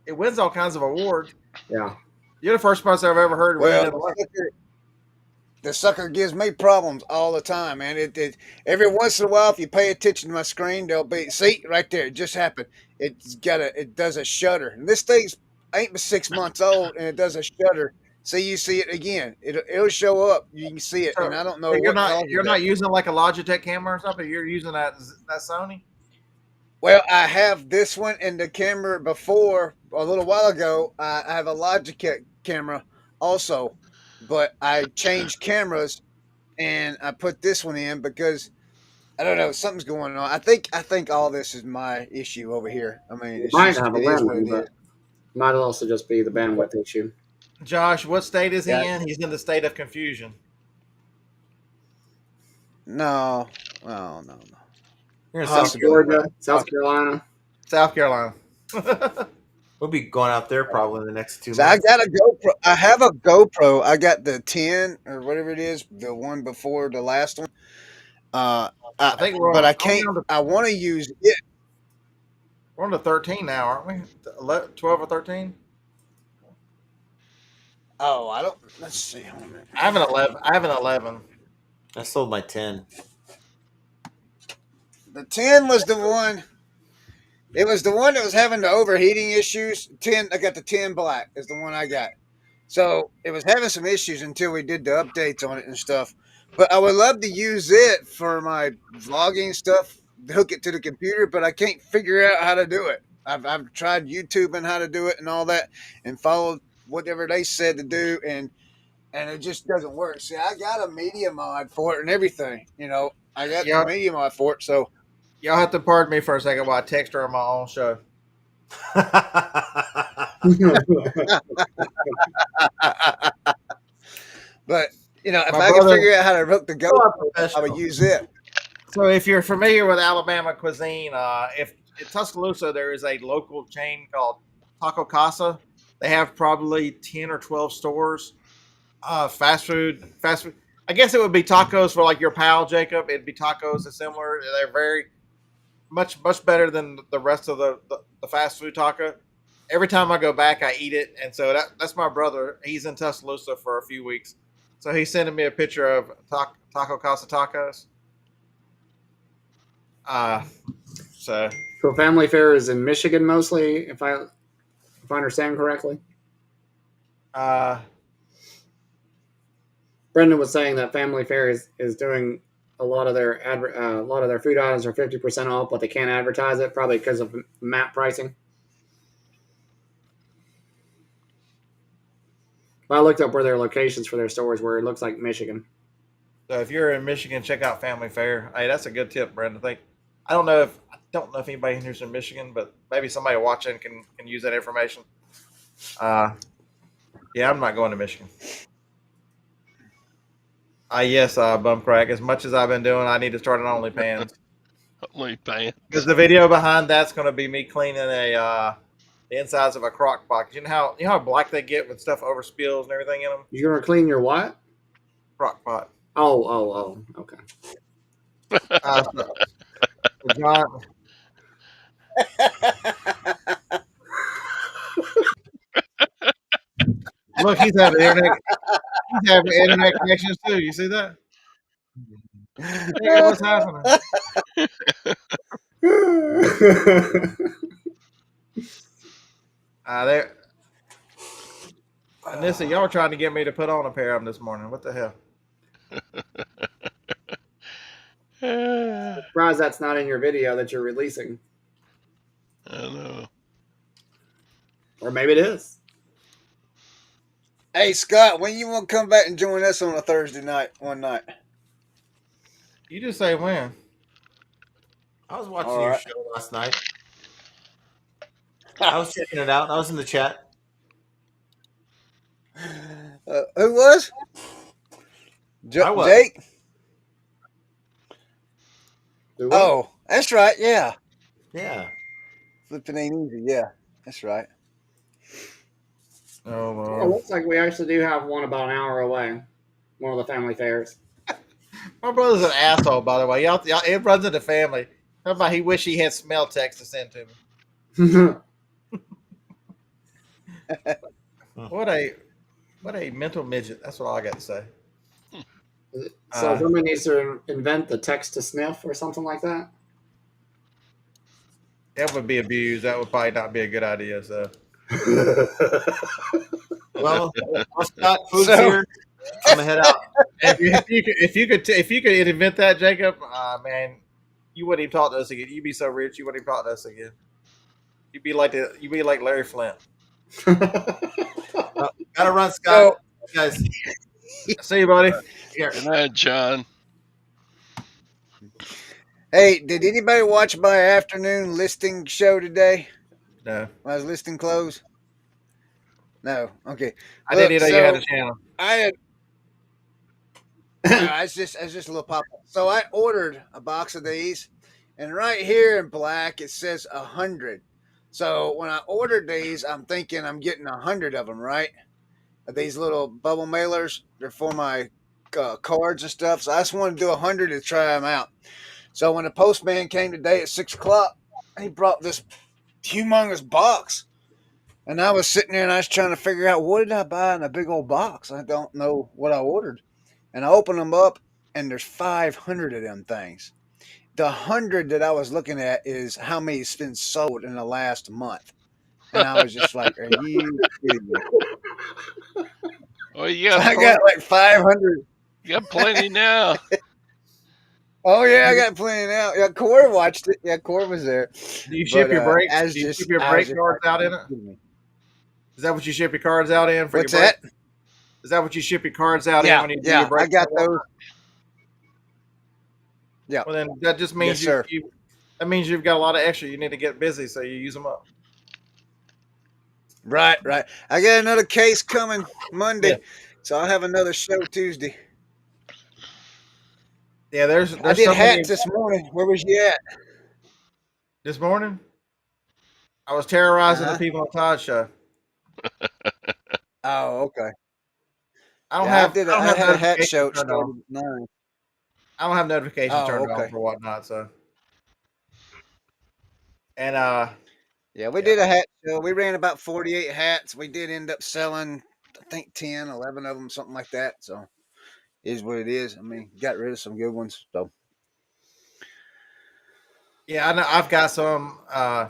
It wins all kinds of awards. Yeah. You're the first person I've ever heard. Well, the sucker gives me problems all the time, man. It every once in a while, if you pay attention to my screen, there'll be right there. It just happened. It does a shutter, and this thing's ain't but 6 months old, and it does a shutter. See, you see it again. It'll show up. You can see it, and I don't know. You're not using like a Logitech camera or something. You're using that Sony. Well, I have this one and the camera before a little while ago. I have a Logitech camera also, but I changed cameras and I put this one in because I don't know, something's going on. I think all this is my issue over here. I mean, it's Might just, have a it is what bandwidth, it is. but might also just be the bandwidth issue. Josh, what state is he Yeah. in? He's in the state of confusion. No, no. You're in South Georgia, South Carolina. South Carolina. We'll be going out there probably in the next 2 So months. I got a GoPro. I have a GoPro. I got the 10 or whatever it is, the one before the last one. I think But I can't. I want to use it. We're on to 13 now, aren't we? 12 or 13? Oh, I don't. Let's see. Hold on a minute. I have an 11. I sold my 10. The 10 was the one. It was the one that was having the overheating issues. 10. I got the 10 black is the one I got. So it was having some issues until we did the updates on it and stuff. But I would love to use it for my vlogging stuff, hook it to the computer, but I can't figure out how to do it. I've tried YouTubing how to do it and all that and followed whatever they said to do, and it just doesn't work. See, I got a media mod for it and everything. You know, I got the media mod for it. So Y'all have to pardon me for a second while I text her on my own show. But if My I could brother, figure out how to hook the still a GoPro, I would professional. use it. So if you're familiar with Alabama cuisine, if in Tuscaloosa there is a local chain called Taco Casa. They have probably 10 or 12 stores. Fast food, fast food. I guess it would be tacos for like your pal Jacob. It'd be tacos and similar. They're very much better than the rest of the fast food taco. Every time I go back, I eat it, and so that's my brother. He's in Tuscaloosa for a few weeks, so he's sending me a picture of Taco Casa tacos. Uh, so So family fare is in Michigan mostly, if I understand correctly. uh, Brendan was saying that family fare is doing a lot of their a lot of their food items are 50% off, but they can't advertise it probably because of map pricing. But I looked up where their locations for their stores were. It looks like Michigan. so if you're in Michigan, check out Family Fare. Hey, that's a good tip, Brendan. I don't know if anybody in here's in Michigan, but maybe somebody watching can use that information. Uh, yeah, I'm not going to Michigan. Yes, bum crack. As much as I've been doing, I need to start an OnlyFans OnlyFans. because the video behind that's going to be me cleaning the insides of a crock pot. You know how black they get when stuff overspills and everything in them. You're gonna clean your what? Crock pot. Oh. Okay. So John, look, he's having internet. He's having internet connections too. You see that? Hey, what's happening? There. Anissa, y'all were trying to get me to put on a pair of them this morning. What the hell? Surprised that's not in your video that you're releasing, I know. or maybe it is. Hey Scott, when you want to come back and join us on a Thursday night, one night? You just say when. I was watching All your right. show last night. I was checking it out. I was in the chat. Who was? I was. Jake? Do what? Oh, that's right. Yeah. Yeah. Flipping ain't easy. Yeah, that's right. Oh, Well, it Lord. looks like we actually do have one about an hour away. One of the family fairs. My brother's an asshole, by the way. It runs in the family. How about he wish he had smell text to send to me? What a mental midget. That's what all I got to say. So somebody needs to invent the text to sniff or something like that. That would be abused. That would probably not be a good idea. So, Well, Scott, food's here. I'm gonna head out. if you could invent that, Jacob, man, you wouldn't even talk to us again. You'd be so rich, you wouldn't even talk to us again. You'd be like Larry Flint. Gotta run, Scott. Guys, See you, buddy. here. Good night, John. Hey, did anybody watch my afternoon listing show today? No, When I was listing clothes? No. Okay. I didn't even know you had a channel. I had. It's just a little pop up. So I ordered a box of these, and right here in black it says 100. So when I ordered these, I'm thinking I'm getting 100 of them, right? These little bubble mailers, they're for my cards and stuff. So I just wanted to do 100 to try them out. So when the postman came today at 6:00, he brought this humongous box. And I was sitting there and I was trying to figure out what did I buy in a big old box. I don't know what I ordered. And I opened them up and there's 500 of them things. The 100 that I was looking at is how many's been sold in the last month. And I was just like, are you kidding me? Well, you So got, I got like 500. you got plenty now. Oh, yeah, I got plenty now. Yeah, Corey watched it. Yeah, Corey was there. Do you ship your break? I was Do you just, ship your I was break just cards like, out in it? Is that what you ship your cards out in for what's your break? that? Is that what you ship your cards out Yeah, in when you do yeah, your break? I got those. Yeah. Well, then that just means Yes, sir. that means you've got a lot of extra. You need to get busy so you use them up. Right, right. I got another case coming Yeah, Monday, so I'll have another show Tuesday. yeah. I There's did so many. hats this morning. Where was you at? This morning, I was Uh terrorizing the huh. people on Todd show. Oh, okay. I don't Yeah, have I don't I have had a hat notifications show. It turned on. started at 9. I don't have notifications Oh, turned on okay. for whatnot. So and Yeah, we yeah, did a hat show. We ran about 48 hats. We did end up selling, I think 10, 11 of them, something like that. So is what it is. I mean, got rid of some good ones. So yeah. I know I've got some. I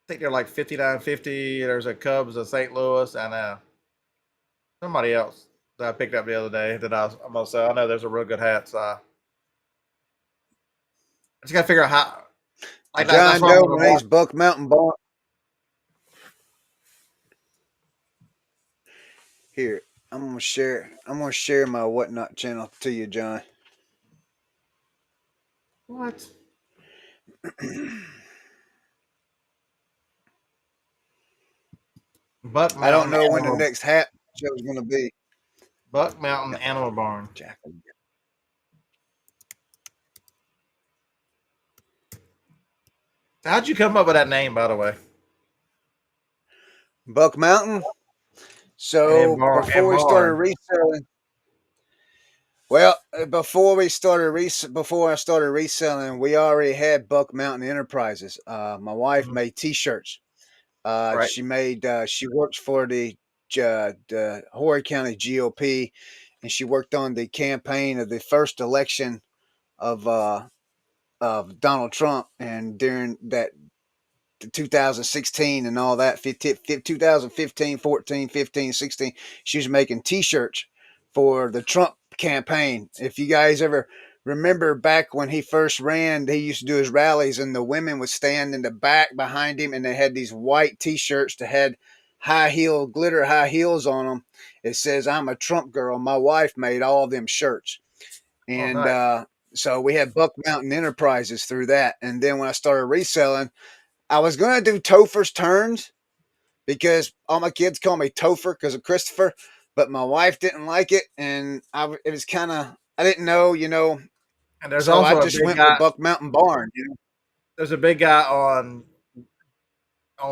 think they're like 59.50. There's a Cubs of St. Louis and somebody else that I picked up the other day that I'm gonna sell. I know there's a real good hats. I just gotta figure out how. Like that's John what I'm Doe, gonna my name's mark. Buck Mountain Barn. Here, I'm gonna share. I'm gonna share my whatnot channel to you, John. What? Buck I don't Mountain know when the Animal next hat show is gonna be. Buck Mountain Got Animal Barn. Jack. How'd you come up with that name, by the way? Buck Mountain. And then So barn and before we started barn. reselling, well, before I started reselling, we already had Buck Mountain Enterprises. My wife Mhm. made T-shirts. Right. She works for the Horry County GOP, and she worked on the campaign of the first election of Donald Trump, and during that 2016 and all that 2015, 14, 15, 16, she was making t-shirts for the Trump campaign. If you guys ever remember back when he first ran, he used to do his rallies and the women would stand in the back behind him and they had these white t-shirts that had glitter high heels on them. It says, "I'm a Trump girl." My wife made all of them shirts. Oh, And nice. so we had Buck Mountain Enterprises through that. And then when I started reselling, I was going to do Topher's Turns because all my kids call me Topher because of Christopher, but my wife didn't like it. And it was kind of, I didn't know, And there's so I also a just big went with guy. Buck Mountain Barn. There's a big guy on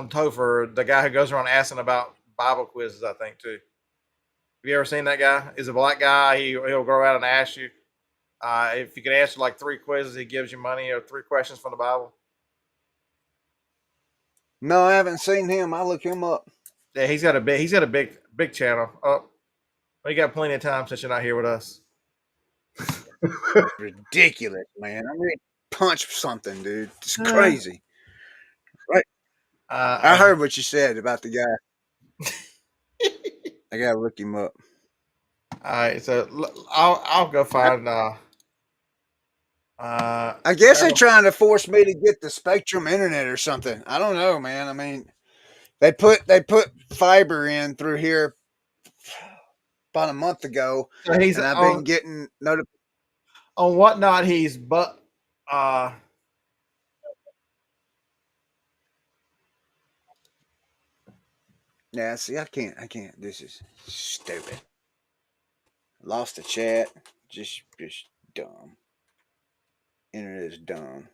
Topher, the guy who goes around asking about Bible quizzes. I think too. Have you ever seen that guy? He's a black guy. He'll go around and ask you if you can answer like 3 quizzes. He gives you money or 3 questions from the Bible. No, I haven't seen him. I'll look him up. Yeah, he's got a big channel. Oh, well, you got plenty of time since you're not here with us. Ridiculous, man. I'm ready to punch something, dude. It's Uh, crazy. Right. I uh, heard what you said about the guy. I got to look him up. all right, so I'll go find. I guess they're Trevor. trying to force me to get the Spectrum internet or something. I don't know, man. I mean, they put fiber in through here about a month ago, So he's and I've been getting on whatnot. He's but uh Yeah, see, I can't. This is stupid. Lost the chat. Just dumb. Internet is dumb.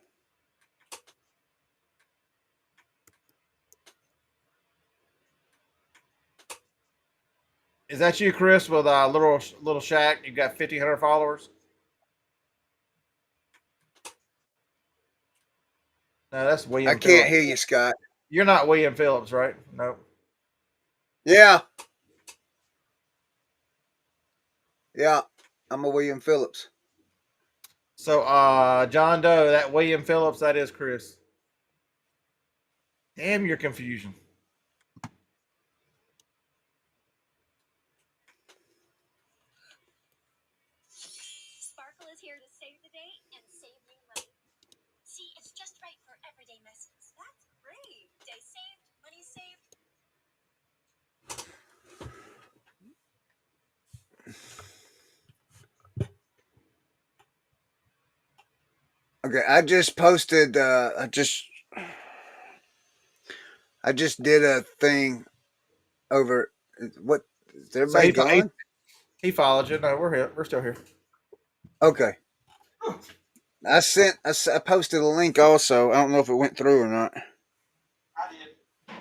is that you, Chris, with little shack? You got 1,500 followers. No, that's I William can't Phillips. hear you, Scott. You're not William Phillips, right? Nope. Yeah, yeah. I'm a William Phillips. So John Doe, that William Phillips, that is Chris. Damn your confusion. Sparkle is here to save the day and save you money. See, it's just right for everyday messes. That's great. Day saved, money saved. Okay, I just posted. I just I just did a thing over. What is So everybody gone? he followed you. No, we're here. We're still here. Okay. I posted a link also. I don't know if it went through or not. I did.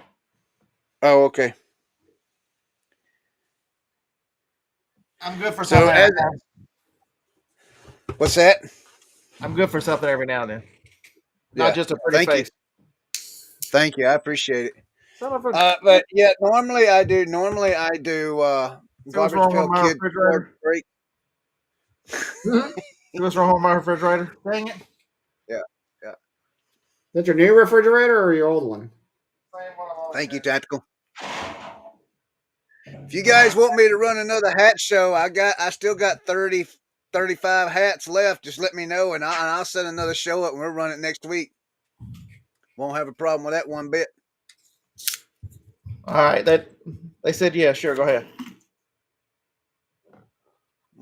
Oh, okay. I'm good for So something. as what's that? I'm good for something every now and then. Yeah. Not just a pretty Thank you. face. Thank you. I appreciate it. Son of a. But yeah, normally I do See what's garbage wrong pail with my kid refrigerator? break. See what's wrong with my refrigerator? Dang it. Yeah. Yeah. That's your new refrigerator or your old one? Same one I've always Thank you, had. Tactical. If you guys want me to run another hat show, I still got 30, 35 hats left. Just let me know and I'll set another show up and we'll run it next week. Won't have a problem with that one bit. All right. They said yeah. Sure. Go ahead.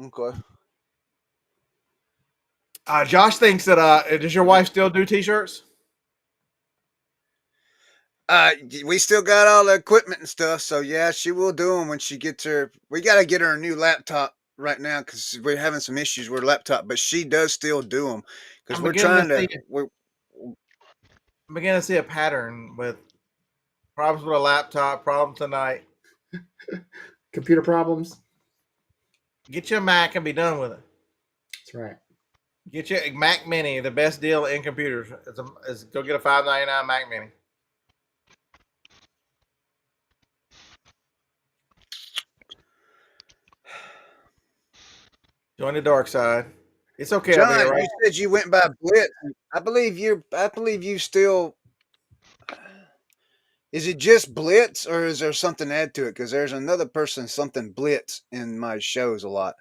Okay. Josh thinks that. Does your wife still do T-shirts? We still got all the equipment and stuff, so yeah, she will do them when she gets her. We got to get her a new laptop right now because we're having some issues with her laptop, but she does still do them because I'm we're beginning trying to to. see. I'm beginning to see a pattern with problems with a laptop, problems tonight. Computer problems. Get you a Mac and be done with it. That's right. Get you a Mac Mini, the best deal in computers. Is go get a $5.99 Mac Mini. Join the dark side. It's okay, John, I'll be right. you said you went by Blitz. I believe you still. Is it just Blitz, or is there something to add to it? Because there's another person, something Blitz, in my shows a lot.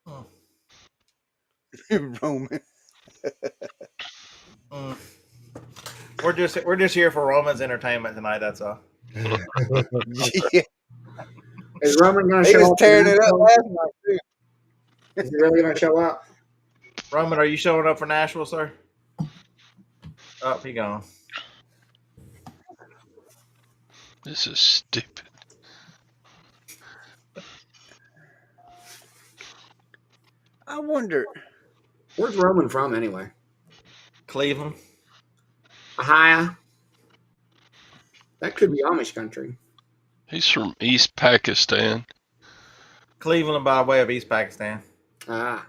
Mm. Roman. Mm. We're just here for Roman's entertainment tonight. That's all. Yeah, Is Roman going to he show was up? tearing it up last night too. Is he really going to show up? Roman, are you showing up for Nashville, sir? Oh, he gone. This is stupid. I wonder. Where's Roman from anyway? Cleveland. Ahia. That could be Amish country. He's from East Pakistan. Cleveland by way of East Pakistan. Ah.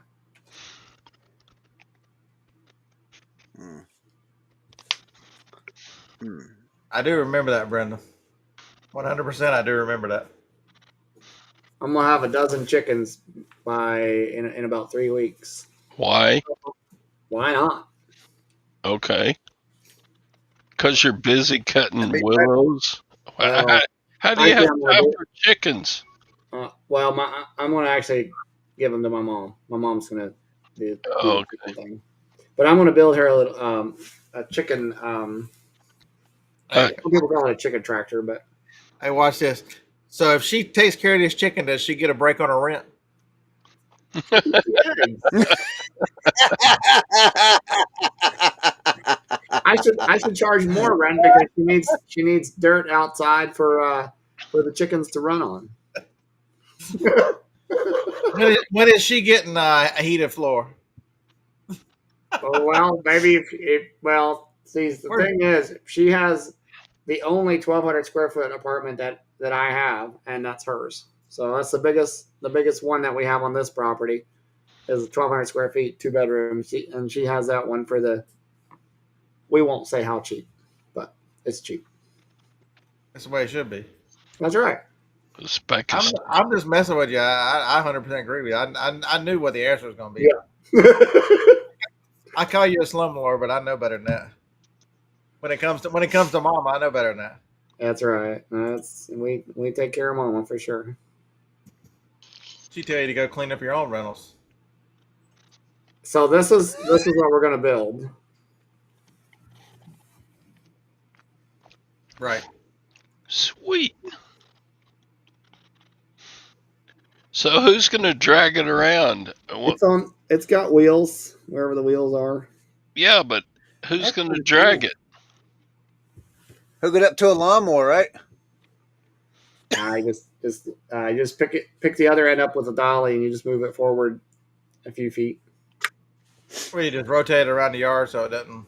I do remember that, Brenda. 100%, I do remember that. I'm going to have a dozen chickens in about 3 weeks. Why? Why not? Okay. Because you're busy cutting Big willows. Well, How do you I have can't time do- for chickens? I'm going to actually give them to my mom. My mom's going to do Oh, the chicken thing. But I'm going to build her a little a chicken. Hey, People call it a chicken tractor, but hey, watch this. So if she takes care of this chicken, does she get a break on her rent? I should charge more rent because she needs dirt outside for the chickens to run on. When is she getting a heated floor? Oh, well, maybe see, the thing is, she has the only 1,200 square foot apartment that I have, and that's hers. So that's the biggest one that we have on this property is 1,200 square feet, 2 bedrooms, and she has that one for we won't say how cheap, but it's cheap. That's the way it should be. That's right. I'm just messing with you. I 100% agree with you. I knew what the answer was going to be. Yeah. I call you a slumlord, but I know better than that. When it comes to mom, I know better than that. That's right. We take care of Mama for sure. She tell you to go clean up your own rentals. So this is what we're gonna build. Right. Sweet. So who's going to drag it around? It's got wheels wherever the wheels are. Yeah, but who's going to drag it? Hook it up to a lawnmower, right? I just pick the other end up with a dolly, and you just move it forward a few feet. Or you just rotate it around the yard so it doesn't.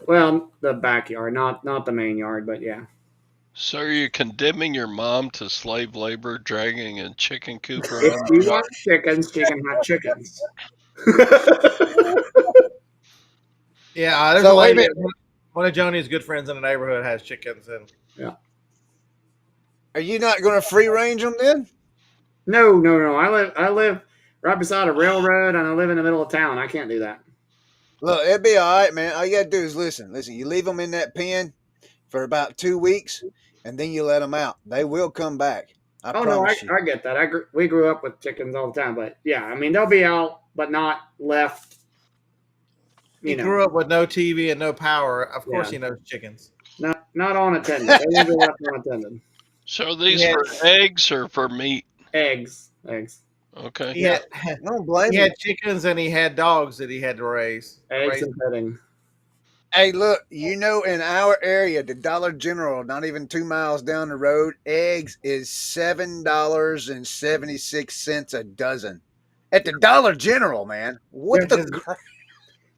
Well, the backyard, not the main yard, but yeah. So are you condemning your mom to slave labor, dragging a chicken coop If around the you yard? want chickens, she can have chickens. Yeah, there's So a wait a lady. minute. One of Joni's good friends in the neighborhood has chickens, and Yeah. Are you not going to free range them then? No. I live right beside a railroad, and I live in the middle of town. I can't do that. Look, it'd be all right, man. All you got to do is listen. You leave them in that pen for about 2 weeks, and then you let them out. They will come back. I Oh no, promise you. I get that. We grew up with chickens all the time, but yeah, I mean they'll be out, but not left. he grew up with no TV and no power. Of course, Yeah. he knows chickens. not unattended. They won't be left unattended. So are these Yeah. for eggs or for meat? Eggs. Okay. He had I don't blame he you. had chickens and he had dogs that he had to raise. Eggs and bedding. Hey, look, in our area, the Dollar General, not even 2 miles down the road, eggs is $7.76 a dozen. At the Dollar General, man. What Yeah, the crap?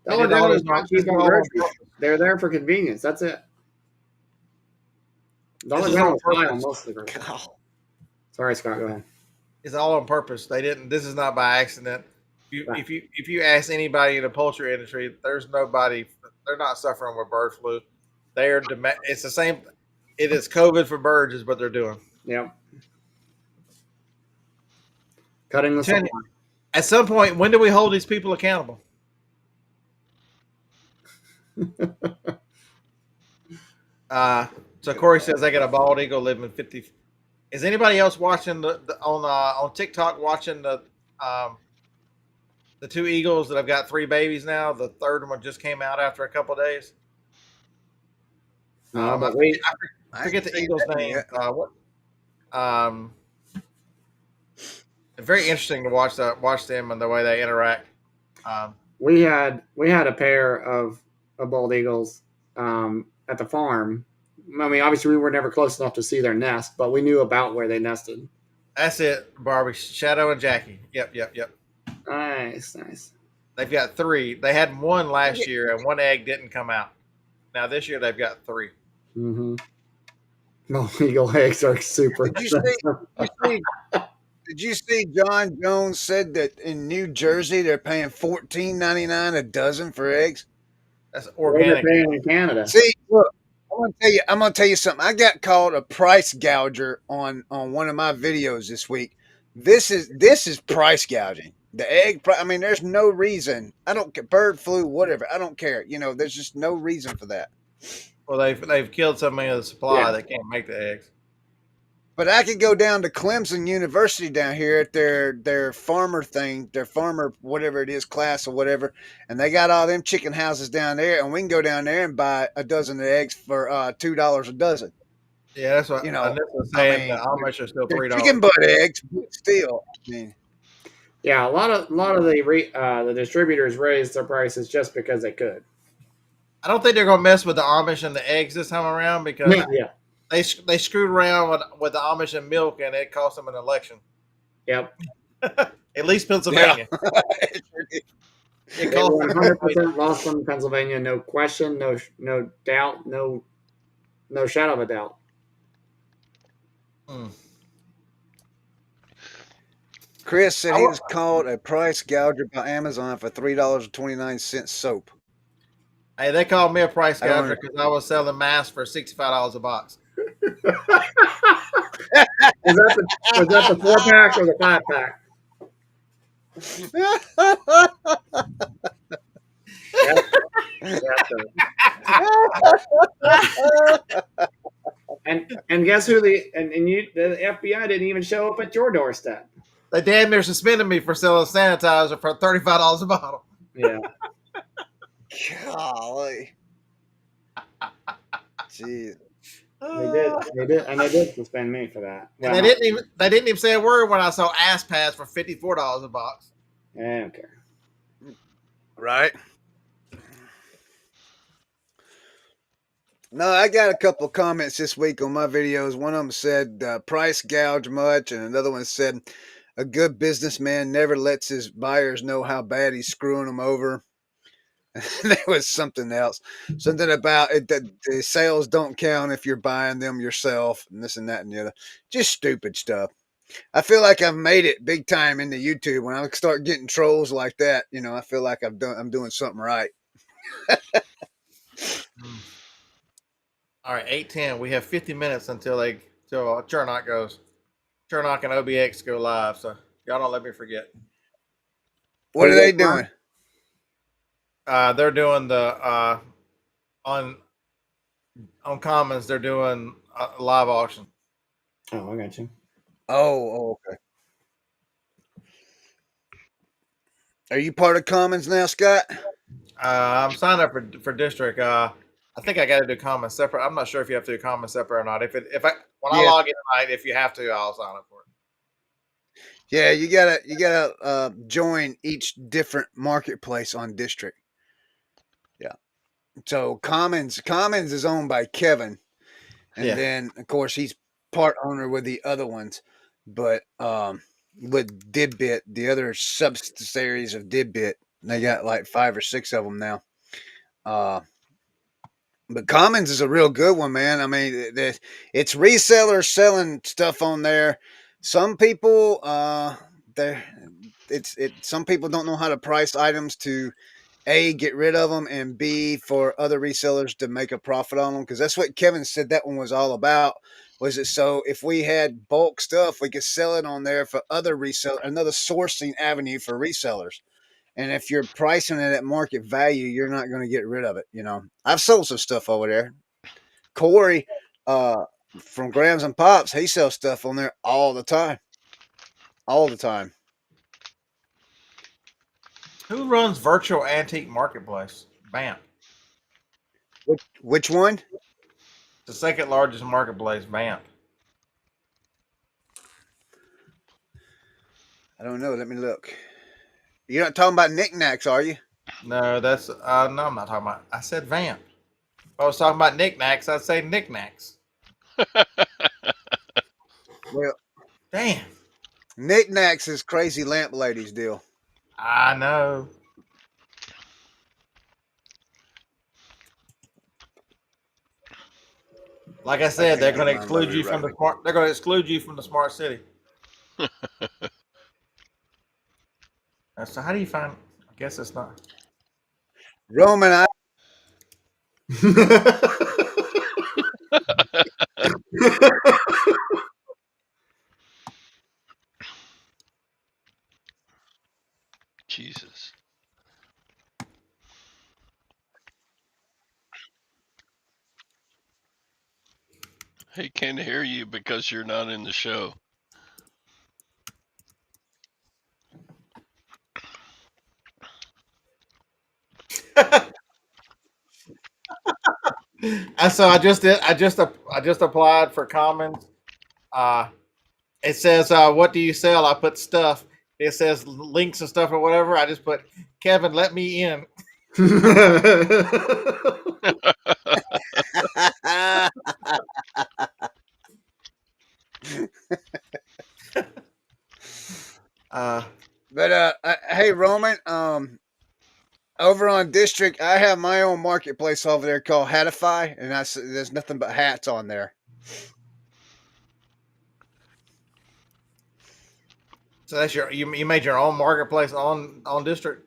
Dollar General is not cheap on groceries. They're there for convenience. That's it. Dollar General is high on most of the groceries. Sorry, Scott. Go ahead. It's all on purpose. They didn't. This is not by accident. If you ask anybody in the poultry industry, there's nobody. They're not suffering with bird flu. It's the same. It is COVID for birds, is what they're doing. Yep. Cutting the supply. At some point, when do we hold these people accountable? So Corey says they got a bald eagle living 50. Is anybody else watching on TikTok watching the 2 eagles that have got 3 babies now? The third one just came out after a couple of days. No, but I forget the eagle's name. Very interesting to watch them and the way they interact. We had a pair of bald eagles at the farm. I mean, obviously we were never close enough to see their nest, but we knew about where they nested. That's it, Barbie. Shadow and Jackie. Yep. Nice. They've got 3. They had 1 last year, and 1 egg didn't come out. Now this year they've got 3. Mm-hmm. Bald eagle eggs are super. Did you see John Jones said that in New Jersey they're paying $14.99 a dozen for eggs? That's organic. They're paying in Canada. See, look, I'm gonna tell you something. I got called a price gouger on one of my videos this week. This is price gouging. The egg. I mean, there's no reason. I don't care. Bird flu, whatever. I don't care. There's just no reason for that. Well, they've killed so many of the supply they can't make the eggs. But I could go down to Clemson University down here at their farmer thing, their farmer whatever it is class or whatever, and they got all them chicken houses down there, and we can go down there and buy a dozen of eggs for $2 a dozen. Yeah, that's what I was saying. The Amish are still $3. Chicken butt eggs, but still. I mean, yeah, a lot of the distributors raised their prices just because they could. I don't think they're going to mess with the Amish and the eggs this time around because they screwed around with the Amish and milk, and it cost them an election. Yep. At least Pennsylvania. Yeah. It cost 100% lost in Pennsylvania. No question. No doubt. No shadow of a doubt. Chris said he was called a price gouger by Amazon for $3.29 soap. Hey, they called me a price gouger because I was selling masks for $65 a box. Was that the 4-pack or the 5-pack? And guess who the FBI didn't even show up at your doorstep. They damn near suspended me for selling sanitizer for $35 a bottle. Yeah. Golly. Jeez. They did, and they did suspend me for that. Well, and they didn't even say a word when I saw ass pads for $54 a box. I don't care. Right. No, I got a couple of comments this week on my videos. One of them said price gouge much, and another one said a good businessman never lets his buyers know how bad he's screwing them over. There was something else, something about it that the sales don't count if you're buying them yourself, and this and that and the other. Just stupid stuff. I feel like I've made it big time into YouTube. When I start getting trolls like that, I feel like I'm doing something right. All right, 8:10. We have 50 minutes until Chernock goes. Chernock and OBX go live, so y'all don't let me forget. What are they doing? They're doing the on Commons. They're doing a live auction. Oh, I got you. Oh, okay. Are you part of Commons now, Scott? I'm signed up for district. I think I got to do Commons separate. I'm not sure if you have to do Commons separate or not. When I log in tonight, if you have to, I'll sign up for it. Yeah, you gotta join each different marketplace on district. Yeah. So Commons is owned by Kevin, and then of course he's part owner with the other ones, but with Dibbit, the other subsidiaries of Dibbit, they got like 5 or 6 of them now. But Commons is a real good one, man. I mean, it's resellers selling stuff on there. Some people, some people don't know how to price items to A, get rid of them, and B, for other resellers to make a profit on them. Because that's what Kevin said that one was all about. Was it so if we had bulk stuff, we could sell it on there for other resellers, another sourcing avenue for resellers. And if you're pricing it at market value, you're not going to get rid of it. I've sold some stuff over there. Corey, from Grams and Pops, he sells stuff on there all the time. All the time. Who runs Virtual Antique Marketplace? BAMP. Which one? The second largest marketplace, BAMP. I don't know. Let me look. You're not talking about knickknacks, are you? No, that's no. I'm not talking about. I said Vamp. If I was talking about knickknacks, I'd say knickknacks. Well, damn. Knickknacks is Crazy Lamp Lady's deal. I know. Like I said, they're going to exclude you from the smart. They're going to exclude you from the smart city. So how do you find? I guess it's not. Roman, Jesus. He can't hear you because you're not in the show. So I just did. I just applied for Commons. It says, "What do you sell?" I put stuff. It says links and stuff or whatever. I just put Kevin, let me in. But hey, Roman, over on District, I have my own marketplace over there called Hatify, and there's nothing but hats on there. So that's you made your own marketplace on District.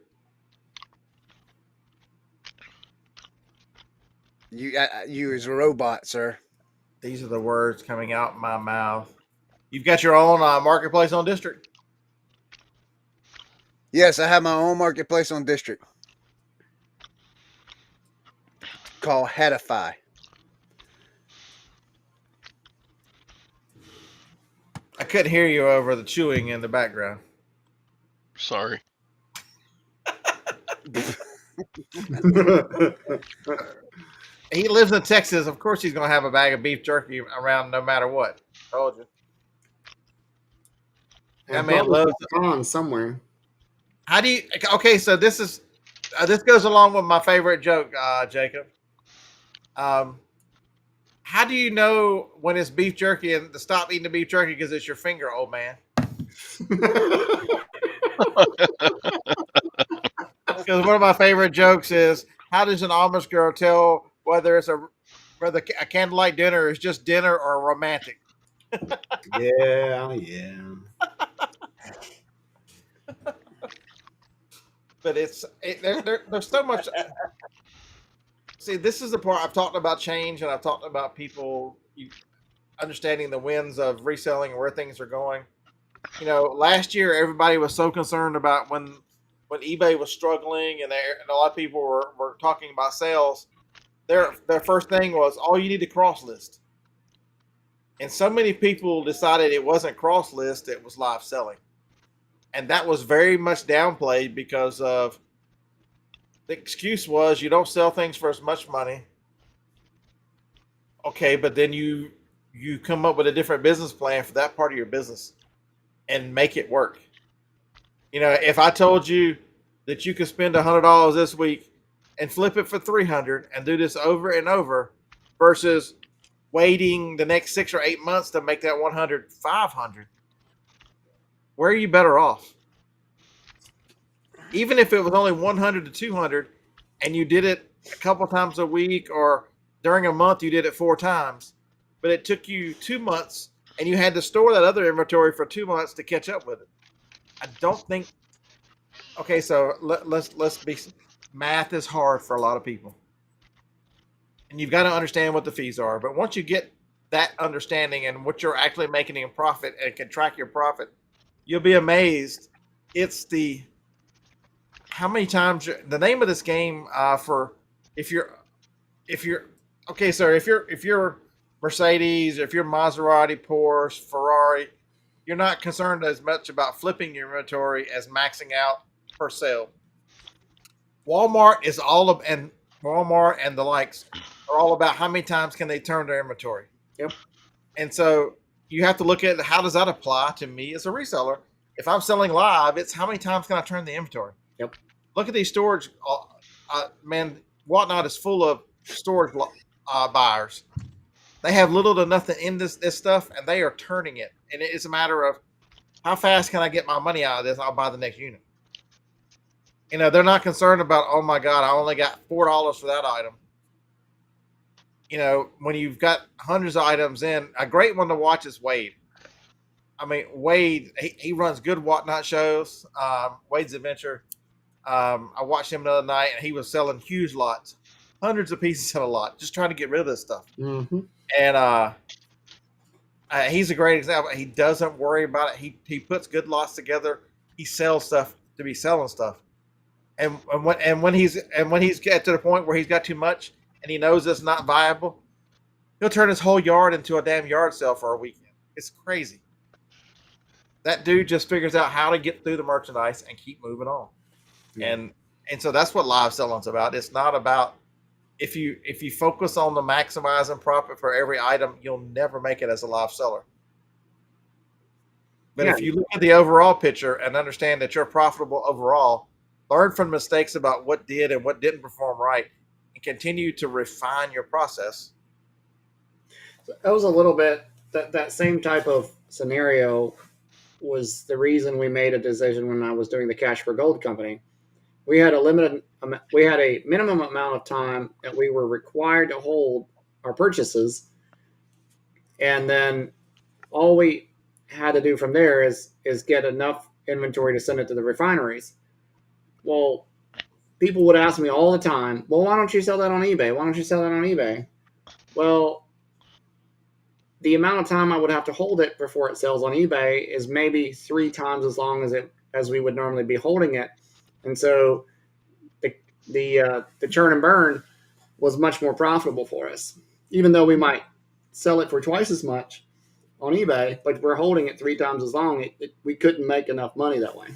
You is a robot, sir. These are the words coming out my mouth. You've got your own marketplace on District? Yes, I have my own marketplace on District called Hatify. I couldn't hear you over the chewing in the background. Sorry. He lives in Texas. Of course, he's going to have a bag of beef jerky around no matter what. Told you. That man loves on somewhere. How do you? Okay, so this is this goes along with my favorite joke, Jacob. how do you know when it's beef jerky and to stop eating the beef jerky because it's your finger, old man? Because one of my favorite jokes is, how does an Amish girl tell whether a candlelight dinner is just dinner or romantic? Yeah, yeah. But there's so much. See, this is the part I've talked about change, and I've talked about people understanding the winds of reselling and where things are going. Last year everybody was so concerned about when eBay was struggling, and a lot of people were talking about sales. Their first thing was, oh, you need to cross list. And so many people decided it wasn't cross list, it was live selling. And that was very much downplayed because of the excuse was you don't sell things for as much money. Okay, but then you come up with a different business plan for that part of your business and make it work. If I told you that you could spend $100 this week and flip it for 300 and do this over and over versus waiting the next 6 or 8 months to make that 100 500, where are you better off? Even if it was only 100 to 200 and you did it a couple times a week, or during a month you did it 4 times, but it took you 2 months and you had to store that other inventory for 2 months to catch up with it. I don't think. Okay, so let's be. Math is hard for a lot of people, and you've got to understand what the fees are. But once you get that understanding and what you're actually making in profit and can track your profit, you'll be amazed. It's how many times the name of this game for if you're okay, sir, if you're Mercedes, if you're Maserati, Porsche, Ferrari, you're not concerned as much about flipping your inventory as maxing out per sale. Walmart and the likes are all about how many times can they turn their inventory. Yep. And so you have to look at how does that apply to me as a reseller. If I'm selling live, it's how many times can I turn the inventory? Yep. Look at these storage. Man, Whatnot is full of storage buyers. They have little to nothing in this stuff, and they are turning it. And it's a matter of how fast can I get my money out of this? I'll buy the next unit. They're not concerned about, oh my God, I only got $4 for that item. When you've got hundreds of items in, a great one to watch is Wade. I mean, Wade, he runs good Whatnot shows. Wade's Adventure. I watched him the other night, and he was selling huge lots, hundreds of pieces in a lot, just trying to get rid of this stuff. Mm-hmm. And he's a great example. He doesn't worry about it. He puts good lots together. He sells stuff to be selling stuff. And when he's get to the point where he's got too much and he knows it's not viable, he'll turn his whole yard into a damn yard sale for a weekend. It's crazy. That dude just figures out how to get through the merchandise and keep moving on. Yeah. And so that's what live selling's about. It's not about if you focus on the maximizing profit for every item, you'll never make it as a live seller. But if you look at the overall picture and understand that you're profitable overall, learn from mistakes about what did and what didn't perform right, and continue to refine your process. That was a little bit that same type of scenario was the reason we made a decision when I was doing the Cash for Gold company. We had a minimum amount of time that we were required to hold our purchases, and then all we had to do from there is get enough inventory to send it to the refineries. Well, people would ask me all the time, well, why don't you sell that on eBay? Why don't you sell that on eBay? Well, the amount of time I would have to hold it before it sells on eBay is maybe 3 times as long as we would normally be holding it. And so the churn and burn was much more profitable for us, even though we might sell it for twice as much on eBay, but we're holding it 3 times as long. We couldn't make enough money that way.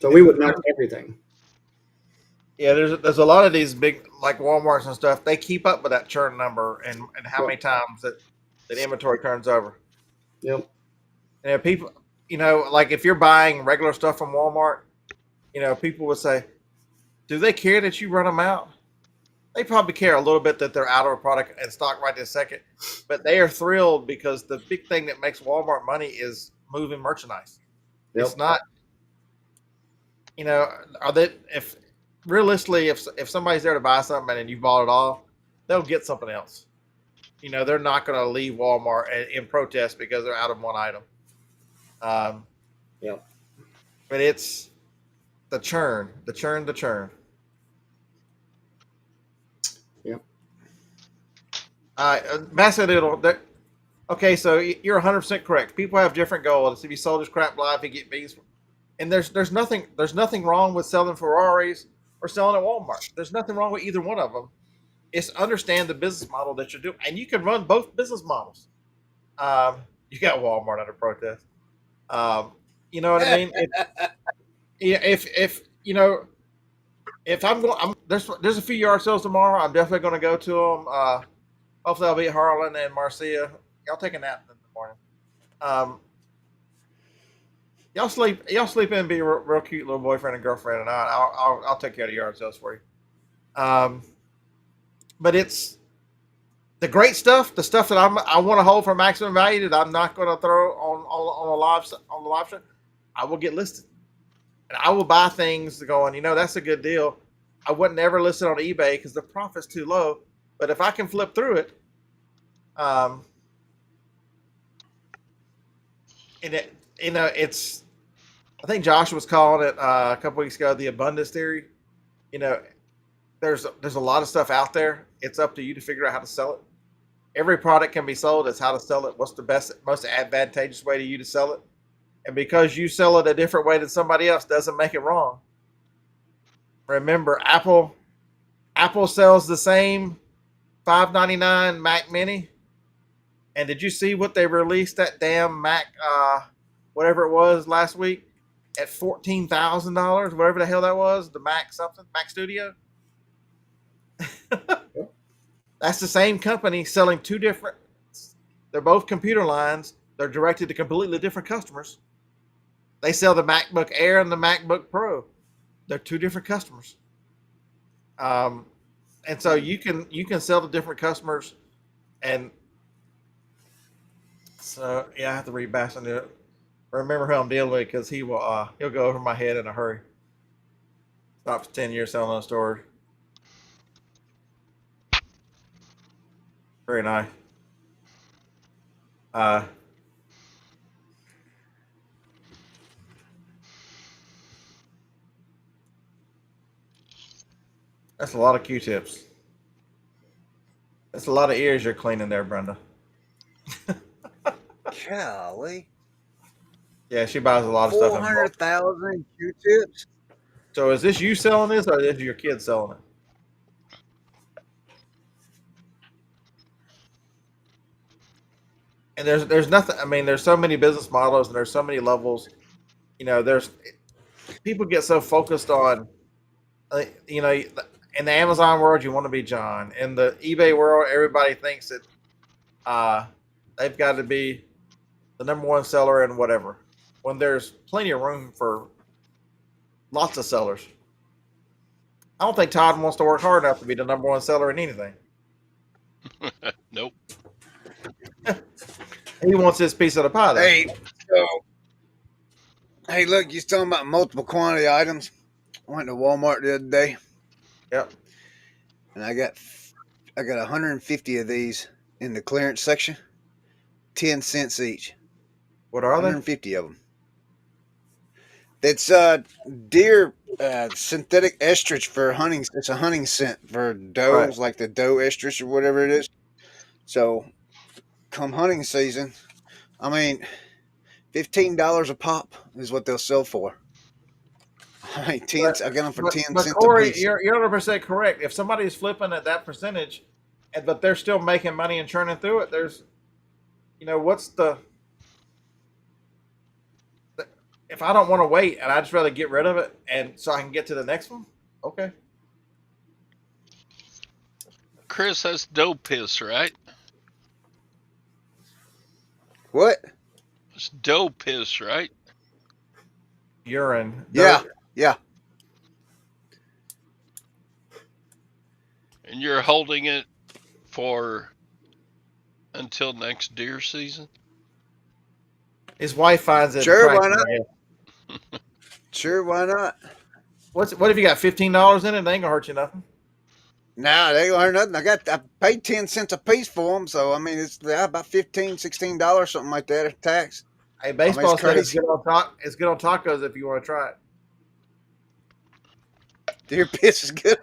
So we would know everything. Yeah, there's a lot of these big, like Walmarts and stuff. They keep up with that churn number and how many times that inventory turns over. Yep. And if people, like if you're buying regular stuff from Walmart, people would say, do they care that you run them out? they probably care a little bit that they're out of a product in stock right this second, but they are thrilled because the big thing that makes Walmart money is moving merchandise. Yep. It's not, are they, if realistically, if somebody's there to buy something and you bought it all, they'll get something else. They're not going to leave Walmart in protest because they're out of one item. Yep. But it's the churn. Yep. Macedoodle. Okay, so you're 100% correct. People have different goals. If you sold this crap live, you get bees. And there's nothing wrong with selling Ferraris or selling at Walmart. There's nothing wrong with either one of them. It's understand the business model that you're doing, and you can run both business models. You got Walmart under protest. You know what I mean? If I'm going, there's a few yard sales tomorrow. I'm definitely going to go to them. Hopefully, I'll be at Harlan and Marcia. Y'all take a nap in the morning. Y'all sleep in and be a real cute little boyfriend and girlfriend, and I'll take care of the yard sales for you. But it's the great stuff, the stuff that I want to hold for maximum value that I'm not going to throw on the live show. I will get listed, and I will buy things going. That's a good deal. I wouldn't ever list it on eBay because the profit's too low. But if I can flip through it, it's. I think Josh was calling it a couple weeks ago the abundance theory. There's a lot of stuff out there. It's up to you to figure out how to sell it. Every product can be sold. It's how to sell it. What's the best, most advantageous way to you to sell it? And because you sell it a different way than somebody else doesn't make it wrong. Remember, Apple sells the same $599 Mac Mini. And did you see what they released that damn Mac, whatever it was last week, at $14,000, whatever the hell that was, the Mac Studio? That's the same company selling two different. They're both computer lines. They're directed to completely different customers. They sell the MacBook Air and the MacBook Pro. They're two different customers. And so you can sell to different customers, and so I have to read back into it. Remember who I'm dealing with because he'll go over my head in a hurry. Stopped for 10 years selling a store. Very nice. That's a lot of Q-tips. That's a lot of ears you're cleaning there, Brenda. Golly. Yeah, she buys a lot of stuff. 400,000 Q-tips. So is this you selling this, or is your kid selling it? And there's nothing. I mean, there's so many business models, and there's so many levels. There's people get so focused on, in the Amazon world, you want to be John. In the eBay world, everybody thinks that they've got to be the number one seller in whatever. When there's plenty of room for lots of sellers. I don't think Todd wants to work hard enough to be the number one seller in anything. Nope. He wants his piece of the pie, though. Hey, look, you're talking about multiple quantity items. I went to Walmart the other day. Yep. And I got 150 of these in the clearance section. 10 cents each. What are they? 150 of them. It's deer synthetic estrich for hunting. It's a hunting scent for does, right. Like the doe estrich or whatever it is. So, come hunting season, I mean, $15 a pop is what they'll sell for. I mean, I got them for 10 cents Corey, a piece. You're 100% correct. If somebody's flipping at that percentage, but they're still making money and churning through it, there's, what's the. If I don't want to wait and I just rather get rid of it and so I can get to the next one, okay. Chris, that's doe piss, right? What? It's doe piss, right? Urine. Yeah. And you're holding it for until next deer season? His wife finds it Sure, why attractive. not? I guess. Sure, why not? What if you got $15 in it? They ain't gonna hurt you nothing. Nah, they ain't hurt nothing. I paid 10 cents a piece for them, so I mean it's about $15, $16, something like that, at tax. Hey, I mean, it's baseball said crazy. it's good on tacos if you want to try it. Deer piss is good.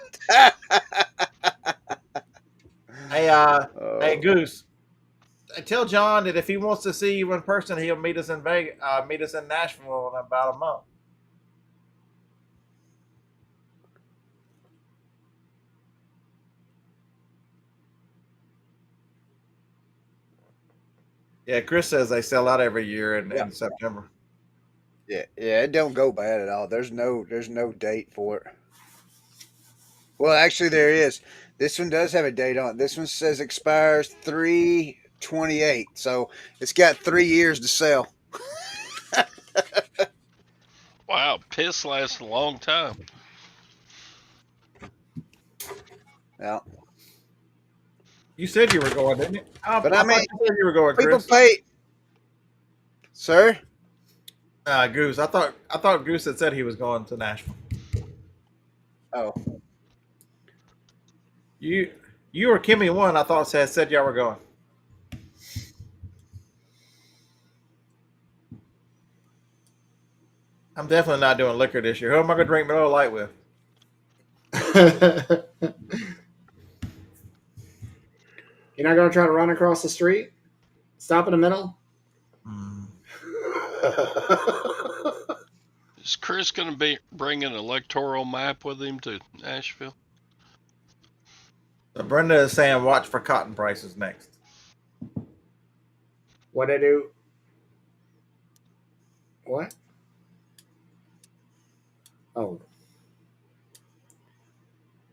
Hey, hey, Oh. Goose. Tell John that if he wants to see you in person, he'll meet us in Vegas. Meet us in Nashville in about a month. Yeah, Chris says they sell out every year in September. Yeah, it don't go bad at all. There's no date for it. Well, actually, there is. This one does have a date on it. This one says expires 3/28, so it's got 3 years to sell. Wow, piss lasts a long time. Yeah, You said you were going, didn't you? but I I mean, thought you said you were going, people Chris. pay, sir. Goose. I thought Goose had said he was going to Nashville. Oh, You or Kimmy one. I thought said y'all were going. I'm definitely not doing liquor this year. Who am I going to drink Miller Lite with? You're not gonna try to run across the street? Stop in the middle? Mm. Is Chris going to be bring an electoral map with him to Nashville? So Brenda is saying, watch for cotton prices next. What I do? What? Oh.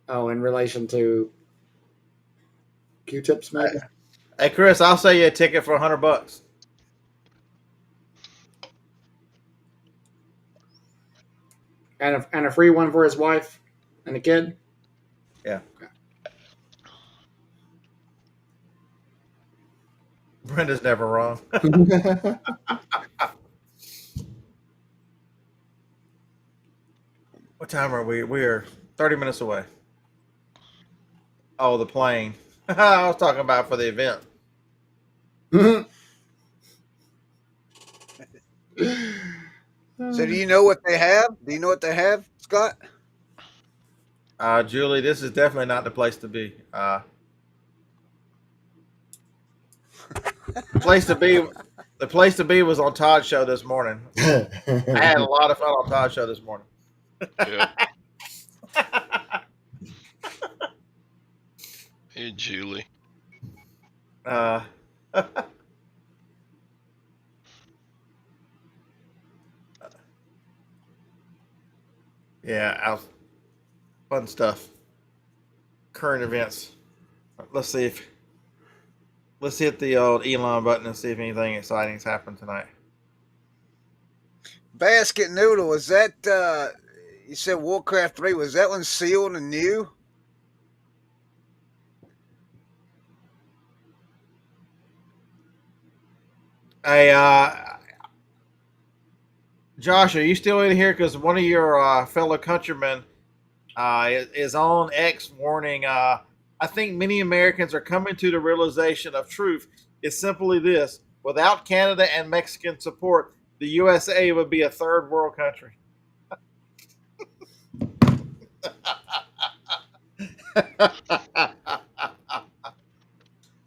Oh, in relation to Q-tips, maybe? Hey, Chris, I'll sell you a ticket for $100. And a free one for his wife and a kid? Yeah. Brenda's never wrong. What time are we? We are 30 minutes away. Oh, the plane. I was talking about for the event. so do you know what they have? Do you know what they have, Scott? Julie, this is definitely not the place to be. Place to be. The place to be was on Todd's show this morning. I had a lot of fun on Todd's show this morning. Yep. Hey, Julie. Uh, yeah, fun stuff. Current events. Let's see if let's hit the old Elon button and see if anything exciting's happened tonight. Basket Noodle, is that you said Warcraft 3, was that one sealed and new? Hey, Josh, are you still in here? Because one of your fellow countrymen is on X warning. I think many Americans are coming to the realization of truth. It's simply this: without Canada and Mexican support, the USA would be a third world country.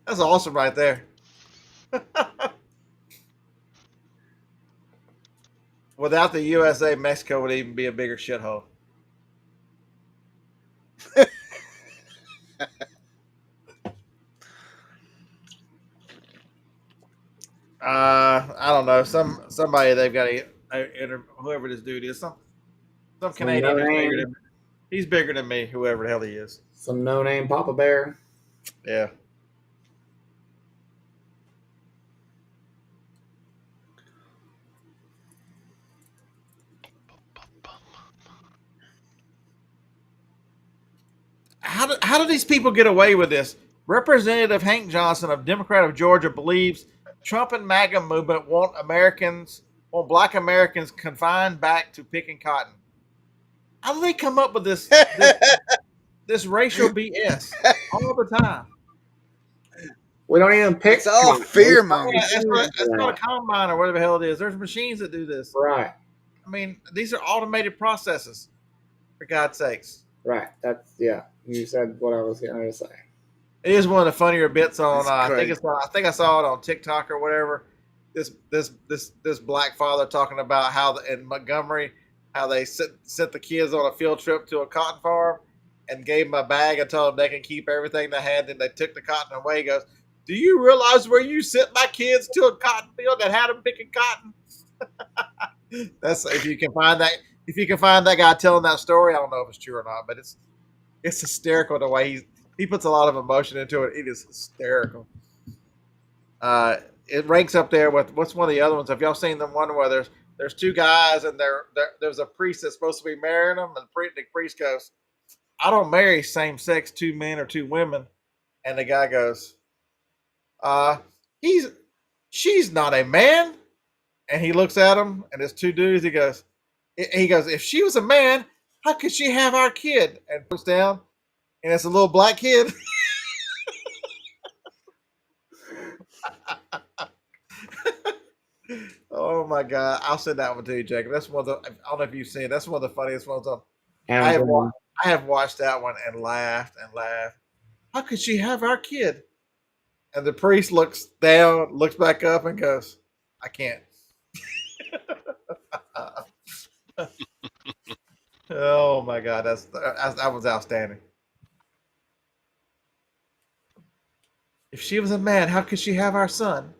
That's awesome, right there. Without the USA, Mexico would even be a bigger shithole. I don't know. Somebody they've got to whoever this dude is. Some Canadian who's bigger than me. He's bigger than me. Whoever the hell he is. Some no-name Papa Bear. Yeah. how do these people get away with this? Representative Hank Johnson of Democrat of Georgia believes Trump and MAGA movement want Black Americans confined back to picking cotton. How do they come up with this racial BS all the time? We don't even pick. It's all cotton. fear We- mongering. That's not a combine or whatever the hell it is. There's machines that do this. Right. I mean, these are automated processes. For God's sakes. Right. That's You said what I was going to say. It is one of the funnier bits on. That's I crazy. think I saw it on TikTok or whatever. This black father talking about how in Montgomery, how they sent the kids on a field trip to a cotton farm and gave them a bag and told them they can keep everything they had. Then they took the cotton away. He goes, "Do you realize where you sent my kids to a cotton field that had them picking cotton?" That's if you can find that. If you can find that guy telling that story, I don't know if it's true or not, but it's hysterical the way he puts a lot of emotion into it. It is hysterical. It ranks up there with what's one of the other ones? Have y'all seen the one where there's two guys and there's a priest that's supposed to be marrying them, and the priest goes, "I don't marry same sex, two men or two women," and the guy goes, she's not a man," and he looks at him and there's two dudes. He goes, "If she was a man, how could she have our kid?" And puts down, and it's a little black kid. Oh my God! I'll send that one to you, Jacob. That's one of the. I don't know if you've seen it. That's one of the funniest ones. I have watched that one and laughed and laughed. How could she have our kid? And the priest looks down, looks back up, and goes, "I can't." Oh my God, that was outstanding. If she was a man, how could she have our son?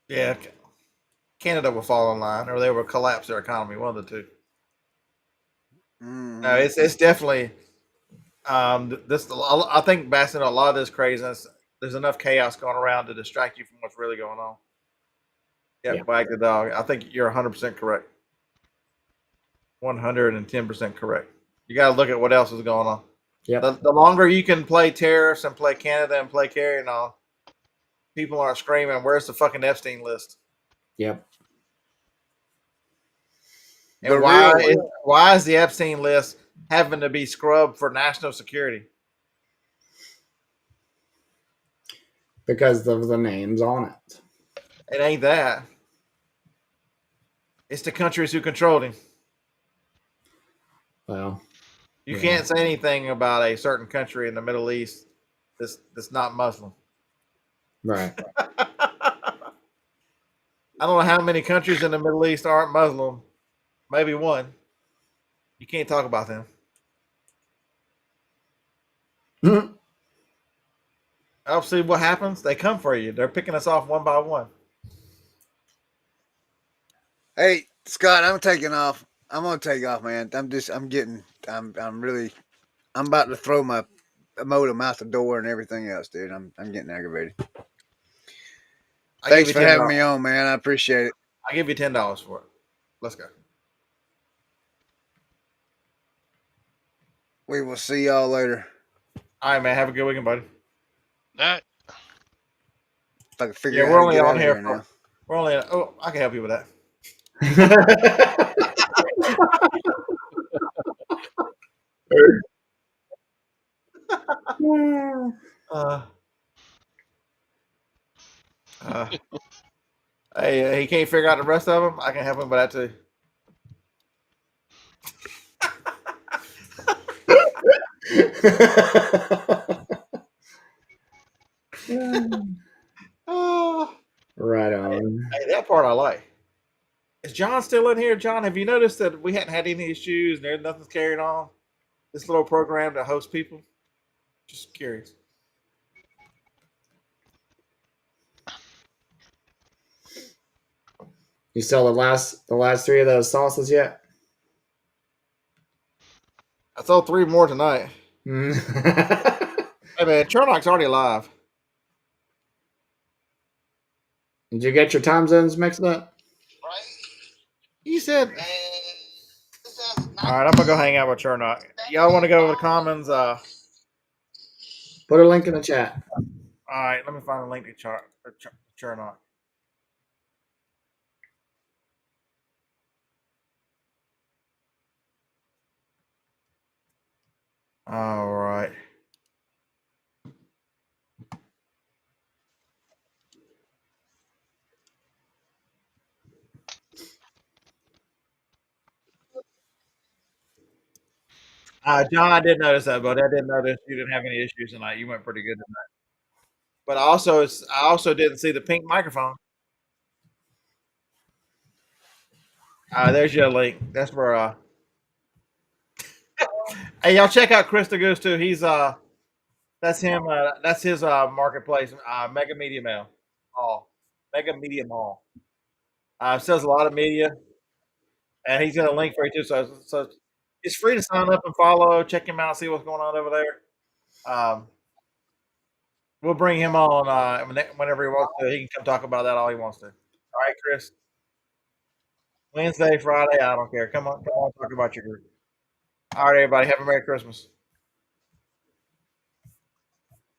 Yeah, Canada will fall in line, or they will collapse their economy. One of the two. No, it's definitely this. I think, Bassin, a lot of this craziness. There's enough chaos going around to distract you from what's really going on. Yeah, wag the dog. I think you're 100% correct. 110% correct. You got to look at what else is going on. Yeah. The longer you can play tariffs and play Canada and play carrying on, people aren't screaming, "Where's the fucking Epstein list?" Yep. And why is the Epstein list having to be scrubbed for national security? Because of the names on it. It ain't that. It's the countries who control him. Well, you can't say anything about a certain country in the Middle East that's not Muslim. Right. I don't know how many countries in the Middle East aren't Muslim. Maybe one. You can't talk about them. Mm-hmm. I'll see what happens. They come for you. They're picking us off one by one. Hey, Scott, I'm taking off. I'm gonna take off, man. I'm about to throw my modem out the door and everything else, dude. I'm getting aggravated. Thanks for having me on, man. I appreciate it. I'll give you $10 for it. Let's go. We will see y'all later. All right, man. Have a good weekend, buddy. All right. If I can figure out we're how to only get on out of here here for. now. We're only. Oh, I can help you with that. Hey, he can't figure out the rest of them. I can help him with that too. Oh, right on. hey, that part I like. Is John still in here? John, have you noticed that we hadn't had any issues and there's nothing's carried on? This little program to host people? Just curious. You sell the last 3 of those sauces yet? I sold 3 more tonight. Mm. Hey man, Chernock's already live. Did you get your time zones mixed up? You said. All right, I'm gonna go hang out with Chernock. Y'all want to go to the Commons? Put a link in the chat. All right, let me find a link to Chernock. All right. John, I did notice that, but I didn't notice you didn't have any issues tonight. You went pretty good tonight. But I also didn't see the pink microphone. There's your link. That's where. Hey, y'all check out Chris the Goose too. He's that's him. That's his marketplace. Mega Media Mall. Mega Media Mall. Sells a lot of media, and he's got a link for you too. So it's free to sign up and follow. Check him out. See what's going on over there. We'll bring him on whenever he wants to. He can come talk about that all he wants to. All right, Chris. Wednesday, Friday, I don't care. Come on, talk about your group. All right, everybody. Have a Merry Christmas.